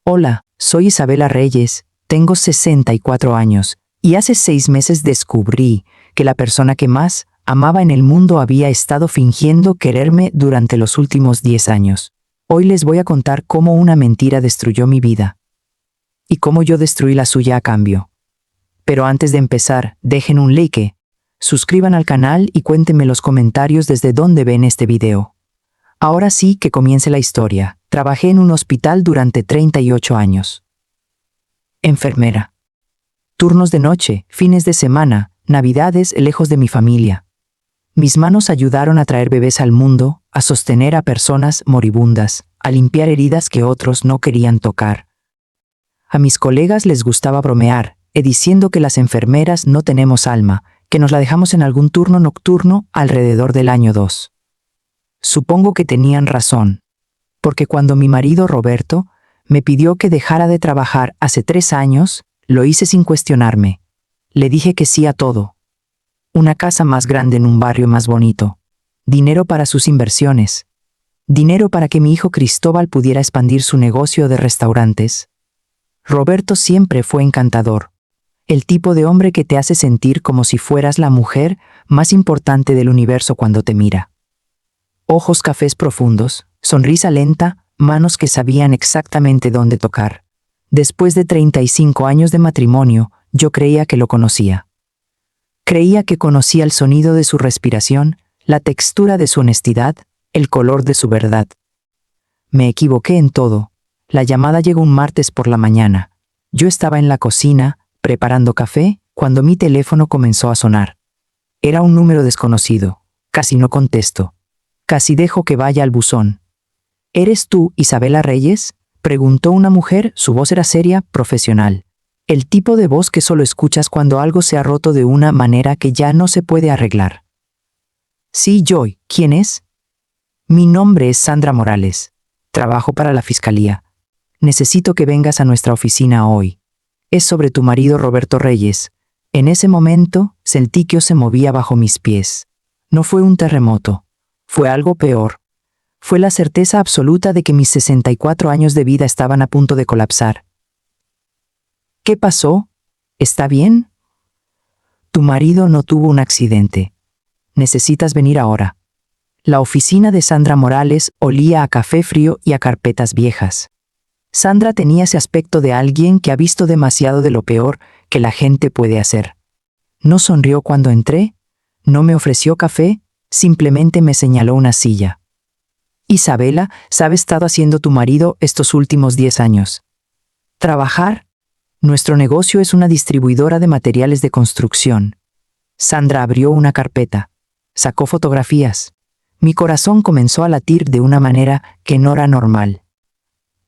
Hola, soy Isabela Reyes, tengo 64 años, y hace 6 meses descubrí que la persona que más amaba en el mundo había estado fingiendo quererme durante los últimos 10 años. Hoy les voy a contar cómo una mentira destruyó mi vida y cómo yo destruí la suya a cambio. Pero antes de empezar, dejen un like, suscriban al canal y cuéntenme en los comentarios desde dónde ven este video. Ahora sí que comience la historia. Trabajé en un hospital durante 38 años. Enfermera. Turnos de noche, fines de semana, navidades lejos de mi familia. Mis manos ayudaron a traer bebés al mundo, a sostener a personas moribundas, a limpiar heridas que otros no querían tocar. A mis colegas les gustaba bromear, diciendo que las enfermeras no tenemos alma, que nos la dejamos en algún turno nocturno alrededor del año 2. Supongo que tenían razón, porque cuando mi marido Roberto me pidió que dejara de trabajar hace 3 años, lo hice sin cuestionarme. Le dije que sí a todo. Una casa más grande en un barrio más bonito. Dinero para sus inversiones. Dinero para que mi hijo Cristóbal pudiera expandir su negocio de restaurantes. Roberto siempre fue encantador. El tipo de hombre que te hace sentir como si fueras la mujer más importante del universo cuando te mira. Ojos cafés profundos, sonrisa lenta, manos que sabían exactamente dónde tocar. Después de 35 años de matrimonio, yo creía que lo conocía. Creía que conocía el sonido de su respiración, la textura de su honestidad, el color de su verdad. Me equivoqué en todo. La llamada llegó un martes por la mañana. Yo estaba en la cocina, preparando café, cuando mi teléfono comenzó a sonar. Era un número desconocido. Casi no contesto. Casi dejo que vaya al buzón. ¿Eres tú, Isabela Reyes?, preguntó una mujer, su voz era seria, profesional. El tipo de voz que solo escuchas cuando algo se ha roto de una manera que ya no se puede arreglar. Sí, Joy, ¿quién es? Mi nombre es Sandra Morales. Trabajo para la fiscalía. Necesito que vengas a nuestra oficina hoy. Es sobre tu marido Roberto Reyes. En ese momento, sentí que se movía bajo mis pies. No fue un terremoto. Fue algo peor. Fue la certeza absoluta de que mis 64 años de vida estaban a punto de colapsar. ¿Qué pasó? ¿Está bien? Tu marido no tuvo un accidente. Necesitas venir ahora. La oficina de Sandra Morales olía a café frío y a carpetas viejas. Sandra tenía ese aspecto de alguien que ha visto demasiado de lo peor que la gente puede hacer. No sonrió cuando entré, no me ofreció café, simplemente me señaló una silla. Isabela, ¿sabes estado haciendo tu marido estos últimos 10 años? ¿Trabajar? Nuestro negocio es una distribuidora de materiales de construcción. Sandra abrió una carpeta. Sacó fotografías. Mi corazón comenzó a latir de una manera que no era normal.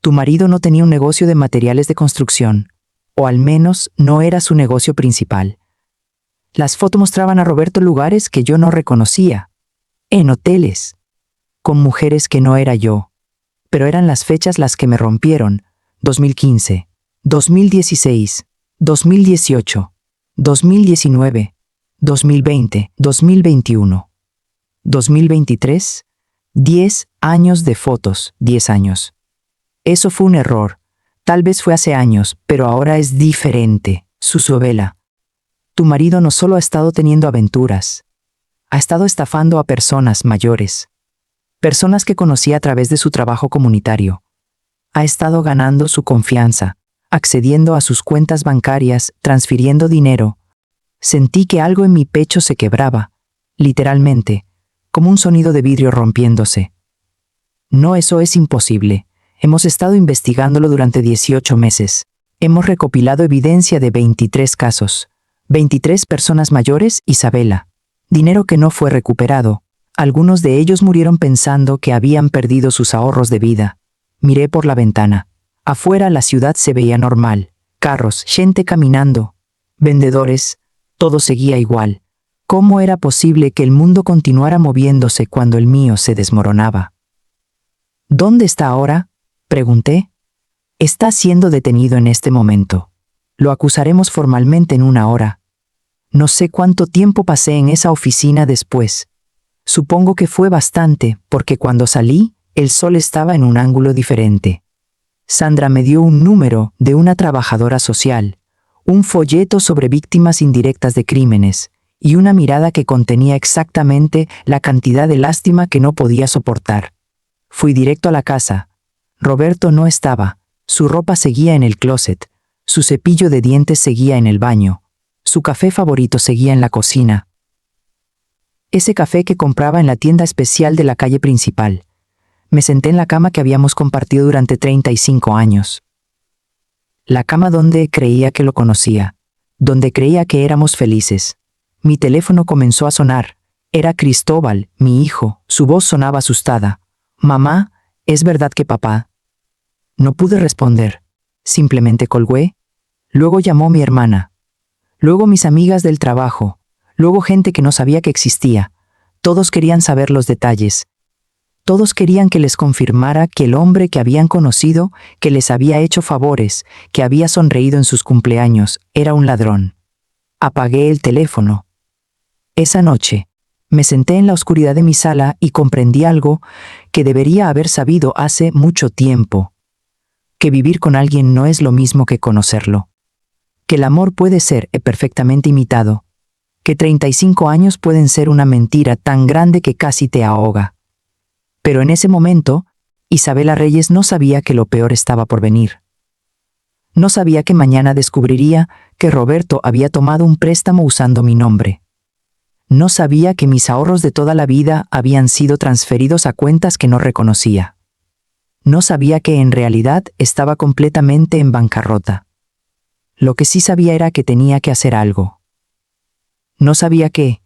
Tu marido no tenía un negocio de materiales de construcción, o al menos no era su negocio principal. Las fotos mostraban a Roberto en lugares que yo no reconocía, en hoteles, con mujeres que no era yo, pero eran las fechas las que me rompieron: 2015, 2016, 2018, 2019, 2020, 2021, 2023, 10 años de fotos, 10 años. Eso fue un error. Tal vez fue hace años, pero ahora es diferente. Isabela. Tu marido no solo ha estado teniendo aventuras, ha estado estafando a personas mayores, personas que conocía a través de su trabajo comunitario. Ha estado ganando su confianza, accediendo a sus cuentas bancarias, transfiriendo dinero. Sentí que algo en mi pecho se quebraba, literalmente, como un sonido de vidrio rompiéndose. No, eso es imposible. Hemos estado investigándolo durante 18 meses. Hemos recopilado evidencia de 23 casos. 23 personas mayores, Isabela. Dinero que no fue recuperado. Algunos de ellos murieron pensando que habían perdido sus ahorros de vida. Miré por la ventana. Afuera la ciudad se veía normal. Carros, gente caminando, vendedores, todo seguía igual. ¿Cómo era posible que el mundo continuara moviéndose cuando el mío se desmoronaba? ¿Dónde está ahora?, pregunté. Está siendo detenido en este momento. Lo acusaremos formalmente en 1 hora. No sé cuánto tiempo pasé en esa oficina después. Supongo que fue bastante, porque cuando salí, el sol estaba en un ángulo diferente. Sandra me dio un número de una trabajadora social, un folleto sobre víctimas indirectas de crímenes y una mirada que contenía exactamente la cantidad de lástima que no podía soportar. Fui directo a la casa. Roberto no estaba. Su ropa seguía en el closet. Su cepillo de dientes seguía en el baño. Su café favorito seguía en la cocina. Ese café que compraba en la tienda especial de la calle principal. Me senté en la cama que habíamos compartido durante 35 años. La cama donde creía que lo conocía, donde creía que éramos felices. Mi teléfono comenzó a sonar. Era Cristóbal, mi hijo. Su voz sonaba asustada. «Mamá, ¿es verdad que papá?» No pude responder. Simplemente colgué. Luego llamó mi hermana. Luego mis amigas del trabajo. Luego gente que no sabía que existía. Todos querían saber los detalles. Todos querían que les confirmara que el hombre que habían conocido, que les había hecho favores, que había sonreído en sus cumpleaños, era un ladrón. Apagué el teléfono. Esa noche, me senté en la oscuridad de mi sala y comprendí algo que debería haber sabido hace mucho tiempo. Que vivir con alguien no es lo mismo que conocerlo. Que el amor puede ser perfectamente imitado. Que 35 años pueden ser una mentira tan grande que casi te ahoga. Pero en ese momento, Isabela Reyes no sabía que lo peor estaba por venir. No sabía que mañana descubriría que Roberto había tomado un préstamo usando mi nombre. No sabía que mis ahorros de toda la vida habían sido transferidos a cuentas que no reconocía. No sabía que en realidad estaba completamente en bancarrota. Lo que sí sabía era que tenía que hacer algo. No sabía qué,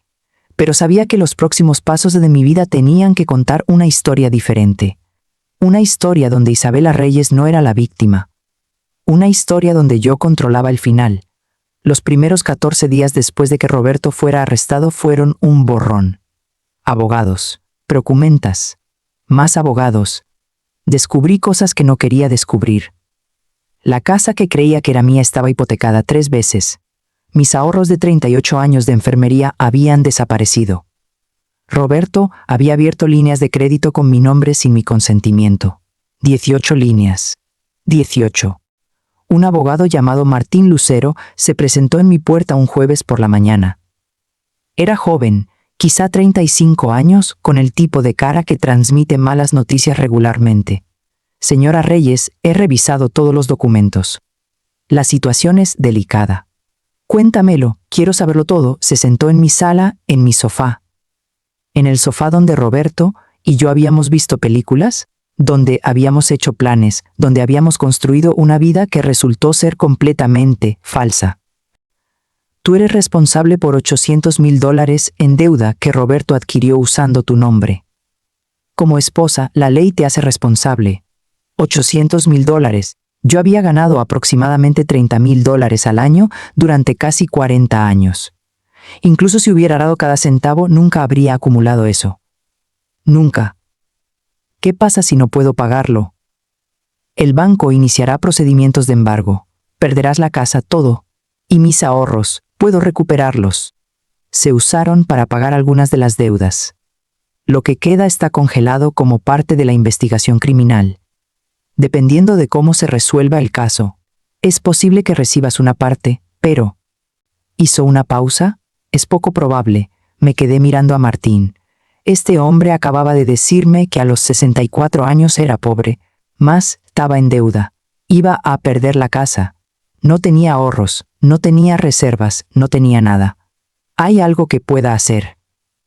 pero sabía que los próximos pasos de mi vida tenían que contar una historia diferente. Una historia donde Isabela Reyes no era la víctima. Una historia donde yo controlaba el final. Los primeros 14 días después de que Roberto fuera arrestado fueron un borrón. Abogados, documentas, más abogados. Descubrí cosas que no quería descubrir. La casa que creía que era mía estaba hipotecada 3 veces. Mis ahorros de 38 años de enfermería habían desaparecido. Roberto había abierto líneas de crédito con mi nombre sin mi consentimiento. 18 líneas. 18. Un abogado llamado Martín Lucero se presentó en mi puerta un jueves por la mañana. Era joven, quizá 35 años, con el tipo de cara que transmite malas noticias regularmente. Señora Reyes, he revisado todos los documentos. La situación es delicada. Cuéntamelo, quiero saberlo todo. Se sentó en mi sala, en mi sofá. En el sofá donde Roberto y yo habíamos visto películas, donde habíamos hecho planes, donde habíamos construido una vida que resultó ser completamente falsa. Tú eres responsable por $800,000 en deuda que Roberto adquirió usando tu nombre. Como esposa, la ley te hace responsable. $800,000. Yo había ganado aproximadamente $30,000 al año durante casi 40 años. Incluso si hubiera dado cada centavo, nunca habría acumulado eso. Nunca. ¿Qué pasa si no puedo pagarlo? El banco iniciará procedimientos de embargo. Perderás la casa, todo. Y mis ahorros, puedo recuperarlos. Se usaron para pagar algunas de las deudas. Lo que queda está congelado como parte de la investigación criminal. Dependiendo de cómo se resuelva el caso, es posible que recibas una parte, pero... ¿Hizo una pausa? Es poco probable. Me quedé mirando a Martín. Este hombre acababa de decirme que a los 64 años era pobre, más estaba en deuda. Iba a perder la casa. No tenía ahorros, no tenía reservas, no tenía nada. Hay algo que pueda hacer.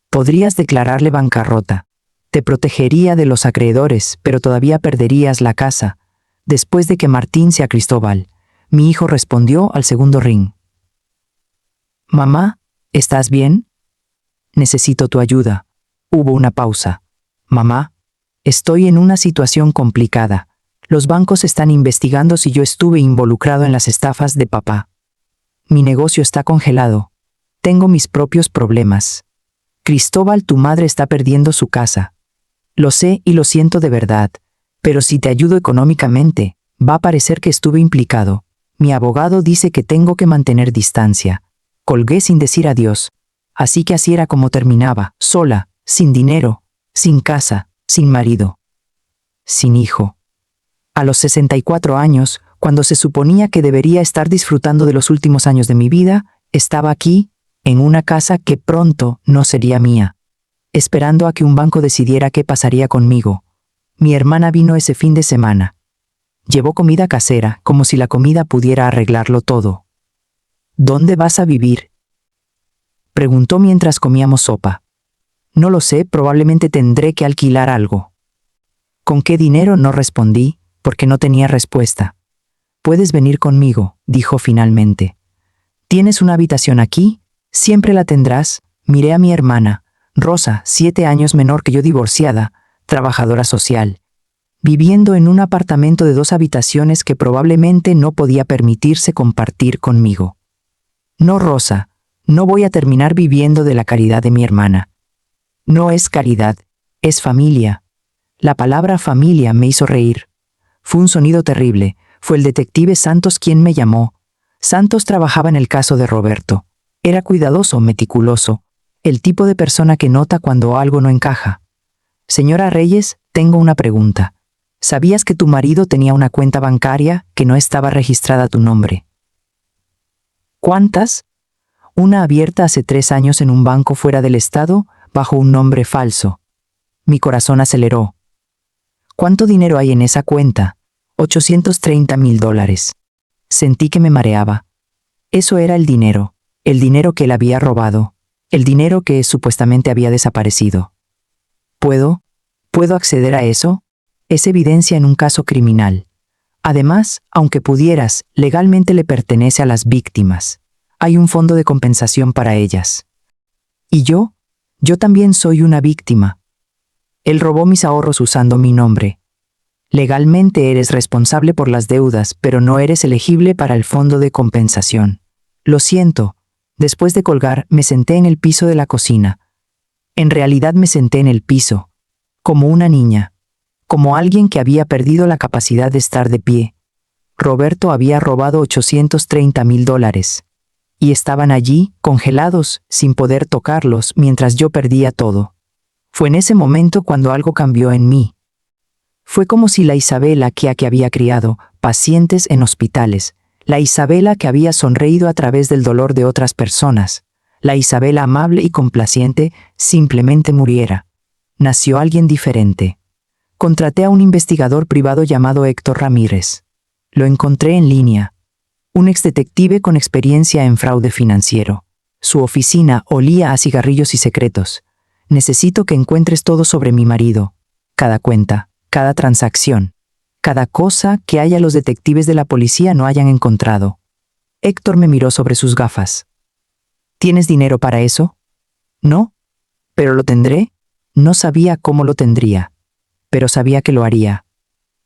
Podrías declararle bancarrota. Te protegería de los acreedores, pero todavía perderías la casa. Después de que Martín sea Cristóbal, mi hijo respondió al segundo ring. «Mamá, ¿estás bien? Necesito tu ayuda». Hubo una pausa. «Mamá, estoy en una situación complicada. Los bancos están investigando si yo estuve involucrado en las estafas de papá. Mi negocio está congelado. Tengo mis propios problemas. Cristóbal, tu madre está perdiendo su casa. Lo sé y lo siento de verdad, pero si te ayudo económicamente, va a parecer que estuve implicado. Mi abogado dice que tengo que mantener distancia». Colgué sin decir adiós. Así que así era como terminaba, sola, sin dinero, sin casa, sin marido, sin hijo. A los 64 años, cuando se suponía que debería estar disfrutando de los últimos años de mi vida, estaba aquí, en una casa que pronto no sería mía, esperando a que un banco decidiera qué pasaría conmigo. Mi hermana vino ese fin de semana. Llevó comida casera, como si la comida pudiera arreglarlo todo. ¿Dónde vas a vivir?, preguntó mientras comíamos sopa. No lo sé, probablemente tendré que alquilar algo. ¿Con qué dinero? No respondí, porque no tenía respuesta. Puedes venir conmigo, dijo finalmente. ¿Tienes una habitación aquí? Siempre la tendrás. Miré a mi hermana, Rosa, 7 años menor que yo, divorciada, trabajadora social, viviendo en un apartamento de 2 habitaciones que probablemente no podía permitirse compartir conmigo. No, Rosa, no voy a terminar viviendo de la caridad de mi hermana. No es caridad, es familia. La palabra familia me hizo reír. Fue un sonido terrible. Fue el detective Santos quien me llamó. Santos trabajaba en el caso de Roberto. Era cuidadoso, meticuloso, el tipo de persona que nota cuando algo no encaja. Señora Reyes, tengo una pregunta. ¿Sabías que tu marido tenía una cuenta bancaria que no estaba registrada a tu nombre? ¿Cuántas? Una abierta hace 3 años en un banco fuera del estado, bajo un nombre falso. Mi corazón aceleró. ¿Cuánto dinero hay en esa cuenta? $830,000. Sentí que me mareaba. Eso era el dinero que él había robado, el dinero que supuestamente había desaparecido. ¿Puedo acceder a eso? Es evidencia en un caso criminal. Además, aunque pudieras, legalmente le pertenece a las víctimas. Hay un fondo de compensación para ellas. ¿Y yo? Yo también soy una víctima. Él robó mis ahorros usando mi nombre. Legalmente eres responsable por las deudas, pero no eres elegible para el fondo de compensación. Lo siento. Después de colgar, me senté en el piso de la cocina. En realidad me senté en el piso, como una niña, como alguien que había perdido la capacidad de estar de pie. Roberto había robado $830,000. Y estaban allí, congelados, sin poder tocarlos, mientras yo perdía todo. Fue en ese momento cuando algo cambió en mí. Fue como si la Isabela que había criado, pacientes en hospitales, la Isabela que había sonreído a través del dolor de otras personas, la Isabela amable y complaciente, simplemente muriera. Nació alguien diferente. Contraté a un investigador privado llamado Héctor Ramírez. Lo encontré en línea. Un exdetective con experiencia en fraude financiero. Su oficina olía a cigarrillos y secretos. Necesito que encuentres todo sobre mi marido. Cada cuenta, cada transacción, cada cosa que haya los detectives de la policía no hayan encontrado. Héctor me miró sobre sus gafas. ¿Tienes dinero para eso? No. ¿Pero lo tendré? No sabía cómo lo tendría, pero sabía que lo haría.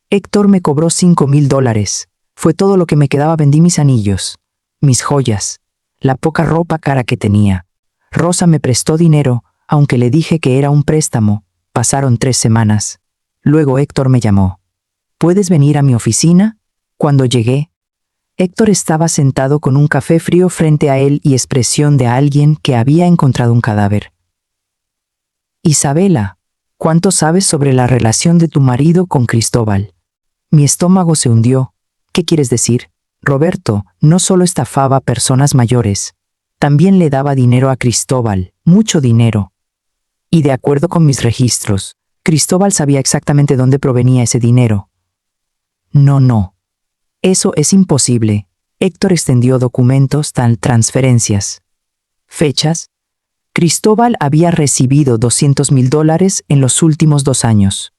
Héctor me cobró $5,000. Fue todo lo que me quedaba. Vendí mis anillos, mis joyas, la poca ropa cara que tenía. Rosa me prestó dinero, aunque le dije que era un préstamo. Pasaron 3 semanas. Luego Héctor me llamó. ¿Puedes venir a mi oficina? Cuando llegué, Héctor estaba sentado con un café frío frente a él y expresión de alguien que había encontrado un cadáver. Isabela, ¿cuánto sabes sobre la relación de tu marido con Cristóbal? Mi estómago se hundió. ¿Qué quieres decir? Roberto no solo estafaba a personas mayores, también le daba dinero a Cristóbal, mucho dinero. Y de acuerdo con mis registros, Cristóbal sabía exactamente dónde provenía ese dinero. No. Eso es imposible. Héctor extendió documentos, transferencias. Fechas. Cristóbal había recibido $200,000 en los últimos 2 años.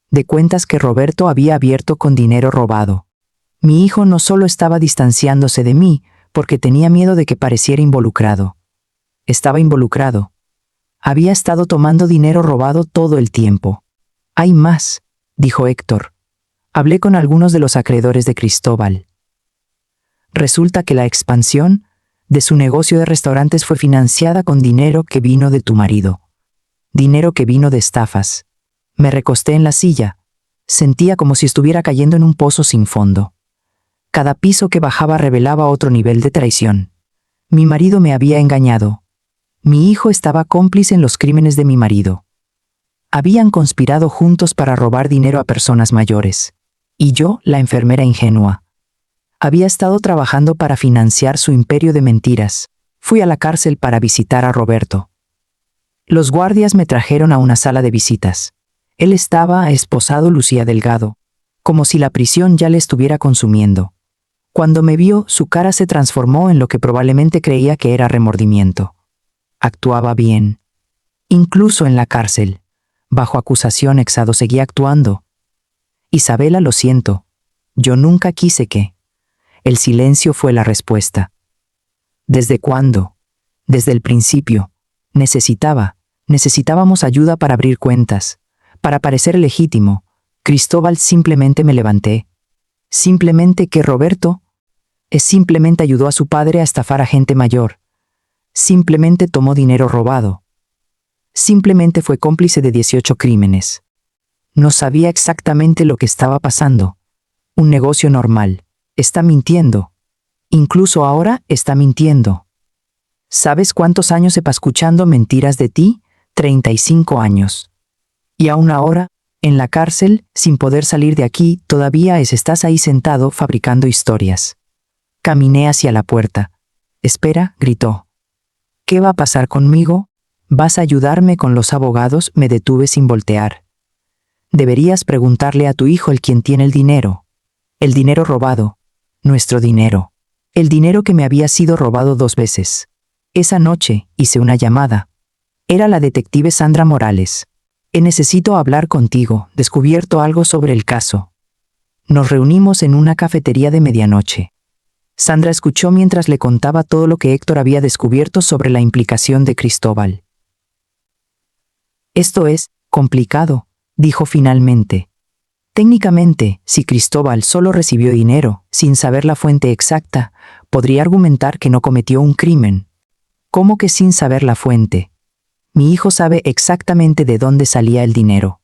De cuentas que Roberto había abierto con dinero robado. Mi hijo no solo estaba distanciándose de mí, porque tenía miedo de que pareciera involucrado. Estaba involucrado. Había estado tomando dinero robado todo el tiempo. Hay más, dijo Héctor. Hablé con algunos de los acreedores de Cristóbal. Resulta que la expansión de su negocio de restaurantes fue financiada con dinero que vino de tu marido. Dinero que vino de estafas. Me recosté en la silla. Sentía como si estuviera cayendo en un pozo sin fondo. Cada piso que bajaba revelaba otro nivel de traición. Mi marido me había engañado. Mi hijo estaba cómplice en los crímenes de mi marido. Habían conspirado juntos para robar dinero a personas mayores. Y yo, la enfermera ingenua. Había estado trabajando para financiar su imperio de mentiras. Fui a la cárcel para visitar a Roberto. Los guardias me trajeron a una sala de visitas. Él estaba esposado, lucía delgado, como si la prisión ya le estuviera consumiendo. Cuando me vio, su cara se transformó en lo que probablemente creía que era remordimiento. Actuaba bien. Incluso en la cárcel, bajo acusación, Exado seguía actuando. Isabela, lo siento. Yo nunca quise que. El silencio fue la respuesta. ¿Desde cuándo? Desde el principio. Necesitábamos ayuda para abrir cuentas, para parecer legítimo. Cristóbal, simplemente me levanté. Simplemente que Roberto simplemente ayudó a su padre a estafar a gente mayor. Simplemente tomó dinero robado. Simplemente fue cómplice de 18 crímenes. No sabía exactamente lo que estaba pasando. Un negocio normal. Está mintiendo. Incluso ahora está mintiendo. ¿Sabes cuántos años lleva escuchando mentiras de ti? 35 años. Y aún ahora, en la cárcel, sin poder salir de aquí, todavía estás ahí sentado fabricando historias. Caminé hacia la puerta. Espera, gritó. ¿Qué va a pasar conmigo? ¿Vas a ayudarme con los abogados? Me detuve sin voltear. Deberías preguntarle a tu hijo, el quien tiene el dinero. El dinero robado. Nuestro dinero. El dinero que me había sido robado 2 veces. Esa noche hice una llamada. Era la detective Sandra Morales. Necesito hablar contigo. Descubierto algo sobre el caso. Nos reunimos en una cafetería de medianoche. Sandra escuchó mientras le contaba todo lo que Héctor había descubierto sobre la implicación de Cristóbal. Esto es complicado, dijo finalmente. Técnicamente, si Cristóbal solo recibió dinero, sin saber la fuente exacta, podría argumentar que no cometió un crimen. ¿Cómo que sin saber la fuente? Mi hijo sabe exactamente de dónde salía el dinero.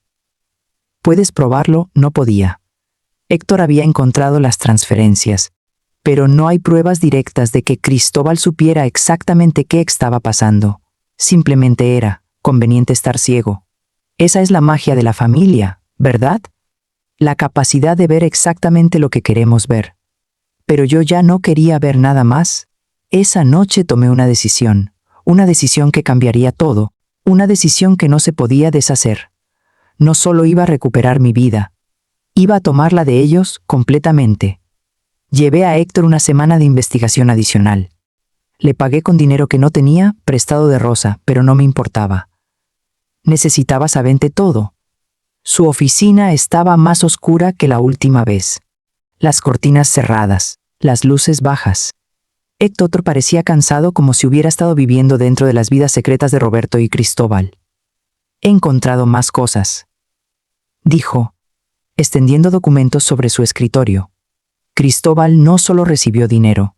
¿Puedes probarlo? No podía. Héctor había encontrado las transferencias, pero no hay pruebas directas de que Cristóbal supiera exactamente qué estaba pasando. Simplemente era conveniente estar ciego. Esa es la magia de la familia, ¿verdad? La capacidad de ver exactamente lo que queremos ver. Pero yo ya no quería ver nada más. Esa noche tomé una decisión que cambiaría todo, una decisión que no se podía deshacer. No solo iba a recuperar mi vida, iba a tomarla de ellos completamente. Llevé a Héctor una semana de investigación adicional. Le pagué con dinero que no tenía, prestado de Rosa, pero no me importaba. Necesitaba saber todo. Su oficina estaba más oscura que la última vez. Las cortinas cerradas, las luces bajas. Héctor parecía cansado, como si hubiera estado viviendo dentro de las vidas secretas de Roberto y Cristóbal. He encontrado más cosas, dijo, extendiendo documentos sobre su escritorio. Cristóbal no solo recibió dinero,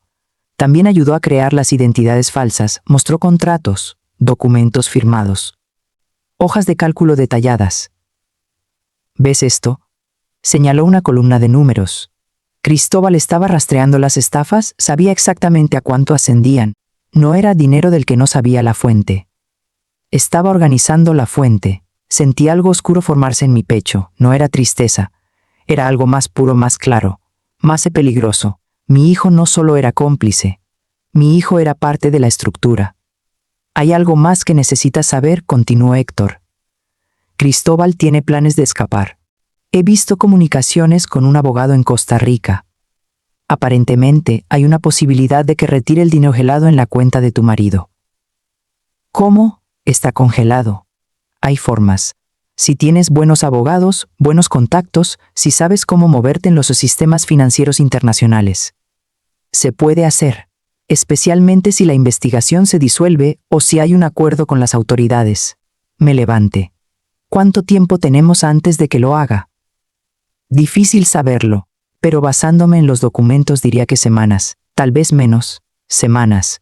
también ayudó a crear las identidades falsas, mostró contratos, documentos firmados, hojas de cálculo detalladas. ¿Ves esto? Señaló una columna de números. Cristóbal estaba rastreando las estafas, sabía exactamente a cuánto ascendían. No era dinero del que no sabía la fuente. Estaba organizando la fuente. Sentí algo oscuro formarse en mi pecho. No era tristeza. Era algo más puro, más claro, más peligroso. Mi hijo no solo era cómplice. Mi hijo era parte de la estructura. Hay algo más que necesitas saber, continuó Héctor. Cristóbal tiene planes de escapar. He visto comunicaciones con un abogado en Costa Rica. Aparentemente, hay una posibilidad de que retire el dinero congelado en la cuenta de tu marido. ¿Cómo? Está congelado. Hay formas. Si tienes buenos abogados, buenos contactos, si sabes cómo moverte en los sistemas financieros internacionales. Se puede hacer, especialmente si la investigación se disuelve o si hay un acuerdo con las autoridades. Me levanté. ¿Cuánto tiempo tenemos antes de que lo haga? Difícil saberlo, pero basándome en los documentos diría que semanas, tal vez menos, semanas.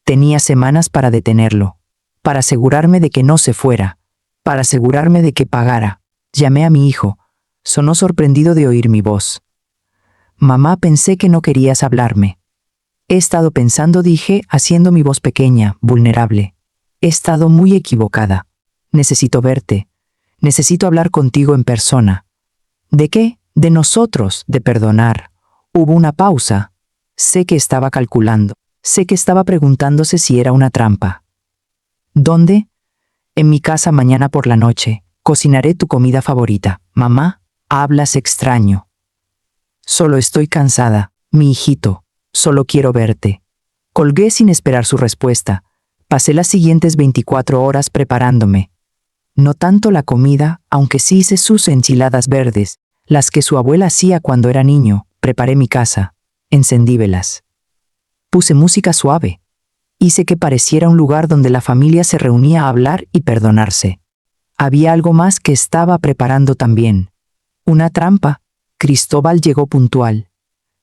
Tenía semanas para detenerlo, para asegurarme de que no se fuera, para asegurarme de que pagara. Llamé a mi hijo. Sonó sorprendido de oír mi voz. Mamá, pensé que no querías hablarme. He estado pensando, dije, haciendo mi voz pequeña, vulnerable. He estado muy equivocada. Necesito verte. Necesito hablar contigo en persona. ¿De qué? De nosotros, de perdonar. Hubo una pausa. Sé que estaba calculando. Sé que estaba preguntándose si era una trampa. ¿Dónde? En mi casa mañana por la noche. Cocinaré tu comida favorita. Mamá, hablas extraño. Solo estoy cansada, mi hijito. Solo quiero verte. Colgué sin esperar su respuesta. Pasé las siguientes 24 horas preparándome. No tanto la comida, aunque sí hice sus enchiladas verdes, las que su abuela hacía cuando era niño. Preparé mi casa. Encendí velas. Puse música suave. Hice que pareciera un lugar donde la familia se reunía a hablar y perdonarse. Había algo más que estaba preparando también. Una trampa. Cristóbal llegó puntual.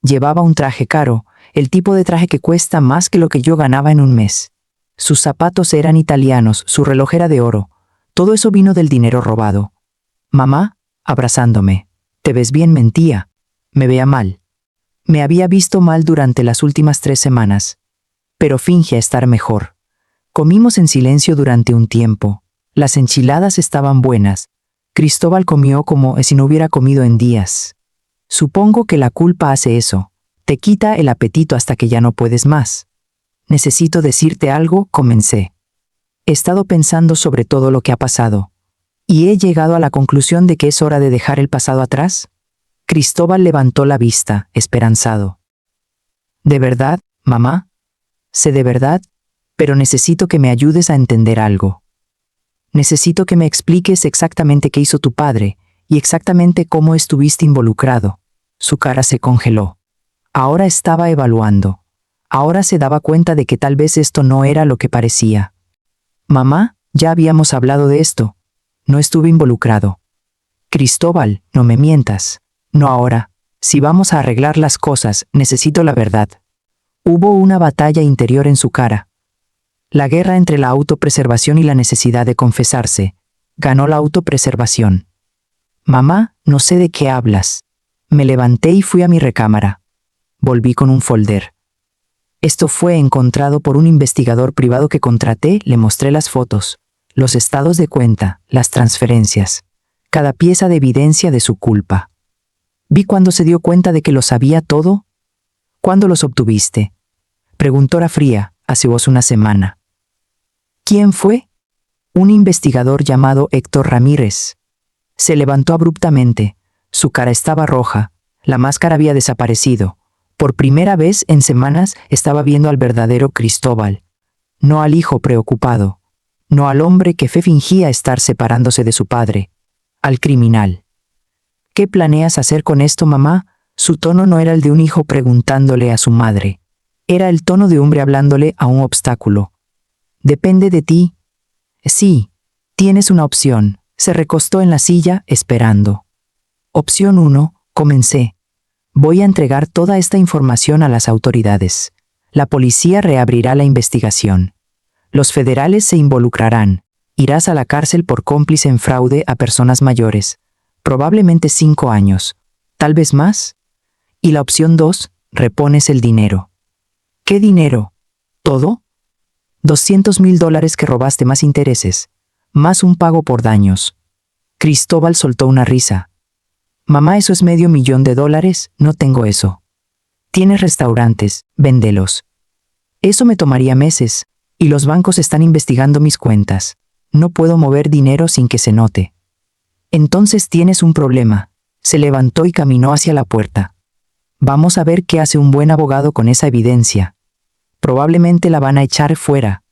Llevaba un traje caro, el tipo de traje que cuesta más que lo que yo ganaba en un mes. Sus zapatos eran italianos, su reloj era de oro. Todo eso vino del dinero robado. Mamá, abrazándome. Te ves bien, mentía. Me veía mal. Me había visto mal durante las últimas 3 semanas. Pero fingía estar mejor. Comimos en silencio durante un tiempo. Las enchiladas estaban buenas. Cristóbal comió como si no hubiera comido en días. Supongo que la culpa hace eso. Te quita el apetito hasta que ya no puedes más. Necesito decirte algo, comencé. He estado pensando sobre todo lo que ha pasado. ¿Y he llegado a la conclusión de que es hora de dejar el pasado atrás? Cristóbal levantó la vista, esperanzado. ¿De verdad, mamá? Sé de verdad, pero necesito que me ayudes a entender algo. Necesito que me expliques exactamente qué hizo tu padre y exactamente cómo estuviste involucrado. Su cara se congeló. Ahora estaba evaluando. Ahora se daba cuenta de que tal vez esto no era lo que parecía. Mamá, ya habíamos hablado de esto. No estuve involucrado. Cristóbal, no me mientas. No ahora. Si vamos a arreglar las cosas, necesito la verdad. Hubo una batalla interior en su cara. La guerra entre la autopreservación y la necesidad de confesarse. Ganó la autopreservación. Mamá, no sé de qué hablas. Me levanté y fui a mi recámara. Volví con un folder. Esto fue encontrado por un investigador privado que contraté, le mostré las fotos, los estados de cuenta, las transferencias, cada pieza de evidencia de su culpa. Vi cuando se dio cuenta de que lo sabía todo. ¿Cuándo los obtuviste? Preguntó la fría, hace una semana. ¿Quién fue? Un investigador llamado Héctor Ramírez. Se levantó abruptamente. Su cara estaba roja. La máscara había desaparecido. Por primera vez en semanas estaba viendo al verdadero Cristóbal. No al hijo preocupado. No al hombre que fingía estar separándose de su padre. Al criminal. ¿Qué planeas hacer con esto, mamá? Su tono no era el de un hijo preguntándole a su madre. Era el tono de un hombre hablándole a un obstáculo. Depende de ti. Sí, tienes una opción. Se recostó en la silla, esperando. Opción 1, comencé. Voy a entregar toda esta información a las autoridades. La policía reabrirá la investigación. Los federales se involucrarán. Irás a la cárcel por cómplice en fraude a personas mayores. Probablemente 5 años. Tal vez más. Y la opción 2, repones el dinero. ¿Qué dinero? ¿Todo? $200,000 que robaste más intereses. Más un pago por daños. Cristóbal soltó una risa. Mamá, eso es $500,000, no tengo eso. Tienes restaurantes, véndelos. Eso me tomaría meses, y los bancos están investigando mis cuentas. No puedo mover dinero sin que se note. Entonces tienes un problema. Se levantó y caminó hacia la puerta. Vamos a ver qué hace un buen abogado con esa evidencia. Probablemente la van a echar fuera.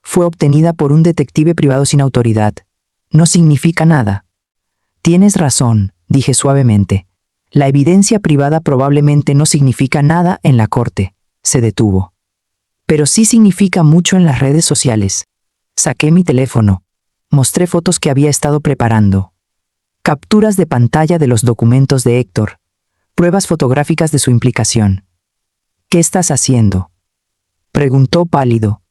Fue obtenida por un detective privado sin autoridad. No significa nada. Tienes razón, dije suavemente. La evidencia privada probablemente no significa nada en la corte. Se detuvo. Pero sí significa mucho en las redes sociales. Saqué mi teléfono. Mostré fotos que había estado preparando. Capturas de pantalla de los documentos de Héctor. Pruebas fotográficas de su implicación. ¿Qué estás haciendo?, preguntó pálido.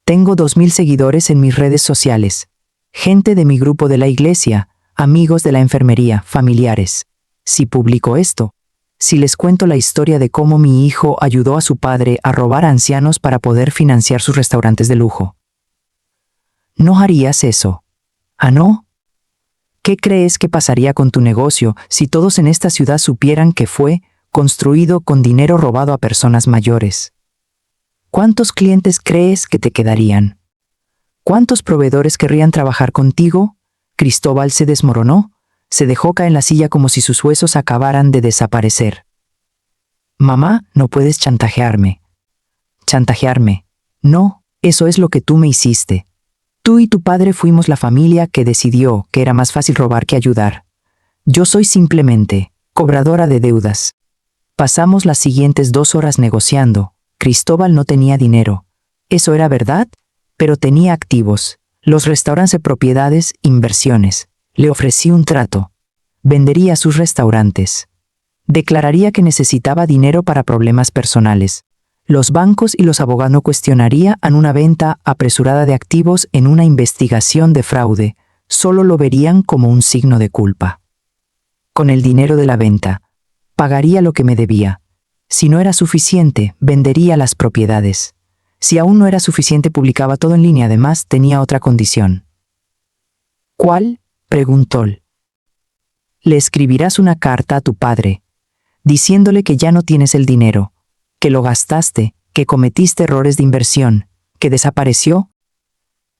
Tengo 2,000 seguidores en mis redes sociales. Gente de mi grupo de la iglesia, amigos de la enfermería, familiares. Si publico esto, si les cuento la historia de cómo mi hijo ayudó a su padre a robar a ancianos para poder financiar sus restaurantes de lujo. ¿No harías eso? ¿Ah, no? ¿Qué crees que pasaría con tu negocio si todos en esta ciudad supieran que fue construido con dinero robado a personas mayores? ¿Cuántos clientes crees que te quedarían? ¿Cuántos proveedores querrían trabajar contigo? Cristóbal se desmoronó, se dejó caer en la silla como si sus huesos acabaran de desaparecer. Mamá, no puedes chantajearme. ¿Chantajearme? No, eso es lo que tú me hiciste. Tú y tu padre fuimos la familia que decidió que era más fácil robar que ayudar. Yo soy simplemente cobradora de deudas. Pasamos las siguientes 2 horas negociando. Cristóbal no tenía dinero. Eso era verdad, pero tenía activos. Los restaurantes, propiedades, inversiones. Le ofrecí un trato. Vendería sus restaurantes. Declararía que necesitaba dinero para problemas personales. Los bancos y los abogados no cuestionarían una venta apresurada de activos en una investigación de fraude. Solo lo verían como un signo de culpa. Con el dinero de la venta, pagaría lo que me debía. Si no era suficiente, vendería las propiedades. Si aún no era suficiente, publicaba todo en línea. Además, tenía otra condición. ¿Cuál? Preguntó. Le escribirás una carta a tu padre, diciéndole que ya no tienes el dinero, que lo gastaste, que cometiste errores de inversión, que desapareció.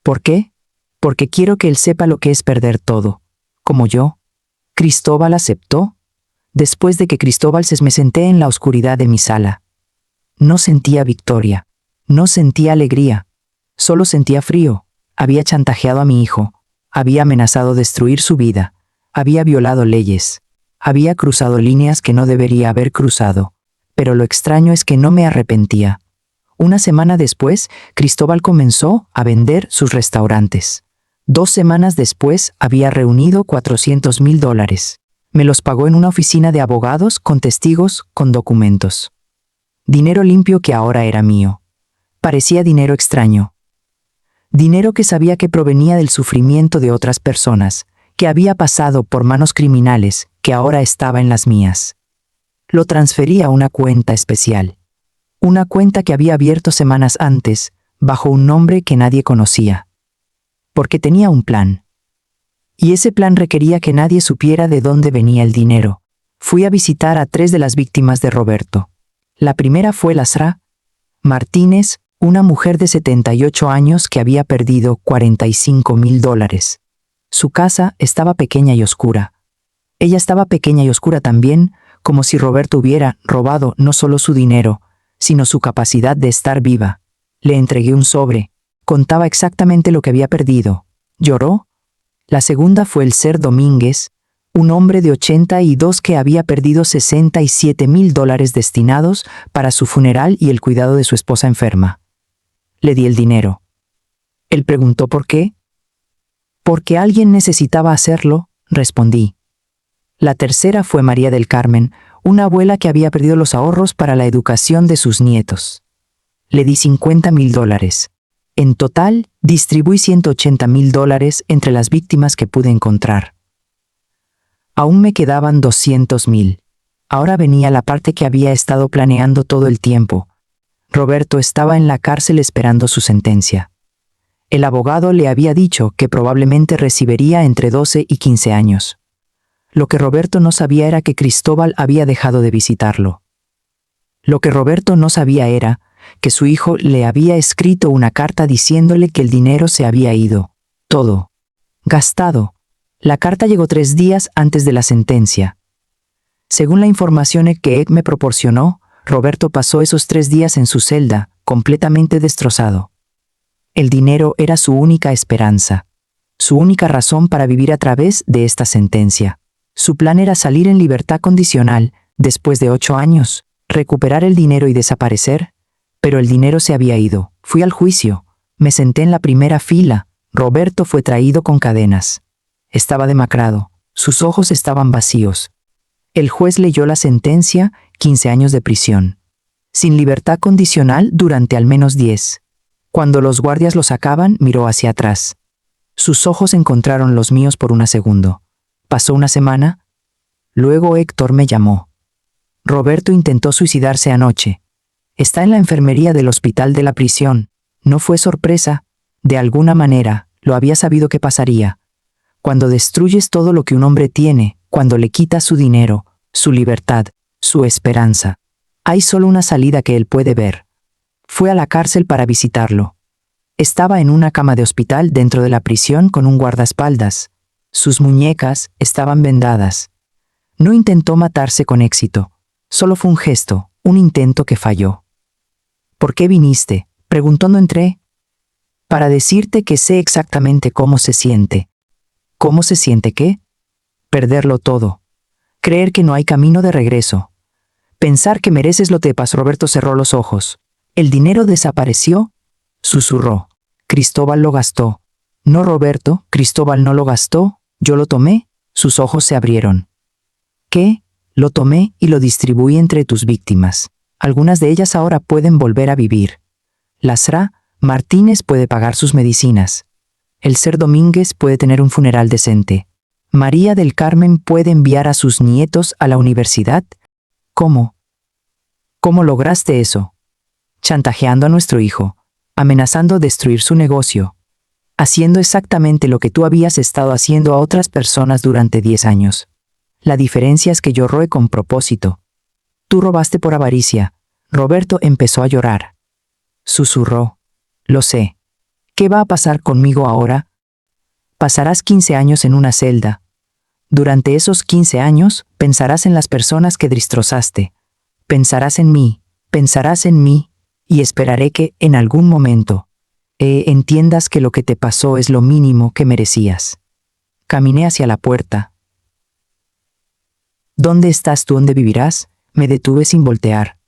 ¿Por qué? Porque quiero que él sepa lo que es perder todo, como yo. Cristóbal aceptó. Después de que Cristóbal me senté en la oscuridad de mi sala. No sentía victoria, no sentía alegría, solo sentía frío. Había chantajeado a mi hijo, había amenazado destruir su vida, había violado leyes, había cruzado líneas que no debería haber cruzado, pero lo extraño es que no me arrepentía. Una semana después, Cristóbal comenzó a vender sus restaurantes. 2 semanas después, había reunido $400,000. Me los pagó en una oficina de abogados, con testigos, con documentos. Dinero limpio que ahora era mío. Parecía dinero extraño. Dinero que sabía que provenía del sufrimiento de otras personas, que había pasado por manos criminales, que ahora estaba en las mías. Lo transferí a una cuenta especial. Una cuenta que había abierto semanas antes, bajo un nombre que nadie conocía. Porque tenía un plan. Y ese plan requería que nadie supiera de dónde venía el dinero. Fui a visitar a 3 de las víctimas de Roberto. La primera fue Lazra Martínez, una mujer de 78 años que había perdido $45,000. Su casa estaba pequeña y oscura. Ella estaba pequeña y oscura también, como si Roberto hubiera robado no solo su dinero, sino su capacidad de estar viva. Le entregué un sobre. Contaba exactamente lo que había perdido. ¿Lloró? La segunda fue el Ser Domínguez, un hombre de 82 que había perdido $67,000 destinados para su funeral y el cuidado de su esposa enferma. Le di el dinero. Él preguntó por qué. Porque alguien necesitaba hacerlo, respondí. La tercera fue María del Carmen, una abuela que había perdido los ahorros para la educación de sus nietos. Le di $50,000. En total, distribuí $180,000 entre las víctimas que pude encontrar. Aún me quedaban $200,000. Ahora venía la parte que había estado planeando todo el tiempo. Roberto estaba en la cárcel esperando su sentencia. El abogado le había dicho que probablemente recibiría entre 12 y 15 años. Lo que Roberto no sabía era que Cristóbal había dejado de visitarlo. Lo que Roberto no sabía era que su hijo le había escrito una carta diciéndole que el dinero se había ido. Todo. Gastado. La carta llegó 3 días antes de la sentencia. Según la información que Ed me proporcionó, Roberto pasó esos 3 días en su celda, completamente destrozado. El dinero era su única esperanza, su única razón para vivir a través de esta sentencia. Su plan era salir en libertad condicional, después de 8 años, recuperar el dinero y desaparecer. Pero el dinero se había ido. Fui al juicio. Me senté en la primera fila. Roberto fue traído con cadenas. Estaba demacrado. Sus ojos estaban vacíos. El juez leyó la sentencia, 15 años de prisión. Sin libertad condicional durante al menos 10. Cuando los guardias lo sacaban, miró hacia atrás. Sus ojos encontraron los míos por un segundo. Pasó una semana. Luego Héctor me llamó. Roberto intentó suicidarse anoche. Está en la enfermería del hospital de la prisión. No fue sorpresa. De alguna manera, lo había sabido que pasaría. Cuando destruyes todo lo que un hombre tiene, cuando le quitas su dinero, su libertad, su esperanza, hay solo una salida que él puede ver. Fue a la cárcel para visitarlo. Estaba en una cama de hospital dentro de la prisión con un guardaespaldas. Sus muñecas estaban vendadas. No intentó matarse con éxito. Solo fue un gesto, un intento que falló. ¿Por qué viniste?, preguntó. No entré. Para decirte que sé exactamente cómo se siente. ¿Cómo se siente qué? Perderlo todo. Creer que no hay camino de regreso. Pensar que mereces lo que pasó. Roberto cerró los ojos. ¿El dinero desapareció?, susurró. Cristóbal lo gastó. No, Roberto, Cristóbal no lo gastó, yo lo tomé. Sus ojos se abrieron. ¿Qué? Lo tomé y lo distribuí entre tus víctimas. Algunas de ellas ahora pueden volver a vivir. Lasra Martínez puede pagar sus medicinas. El Ser Domínguez puede tener un funeral decente. María del Carmen puede enviar a sus nietos a la universidad. ¿Cómo? ¿Cómo lograste eso? Chantajeando a nuestro hijo, amenazando destruir su negocio, haciendo exactamente lo que tú habías estado haciendo a otras personas durante 10 años. La diferencia es que yo robé con propósito. Tú robaste por avaricia. Roberto empezó a llorar. Susurró. Lo sé. ¿Qué va a pasar conmigo ahora? Pasarás 15 años en una celda. Durante esos 15 años, pensarás en las personas que destrozaste. Pensarás en mí, y esperaré que, en algún momento, entiendas que lo que te pasó es lo mínimo que merecías. Caminé hacia la puerta. ¿Dónde estás tú? ¿Dónde vivirás? Me detuve sin voltear.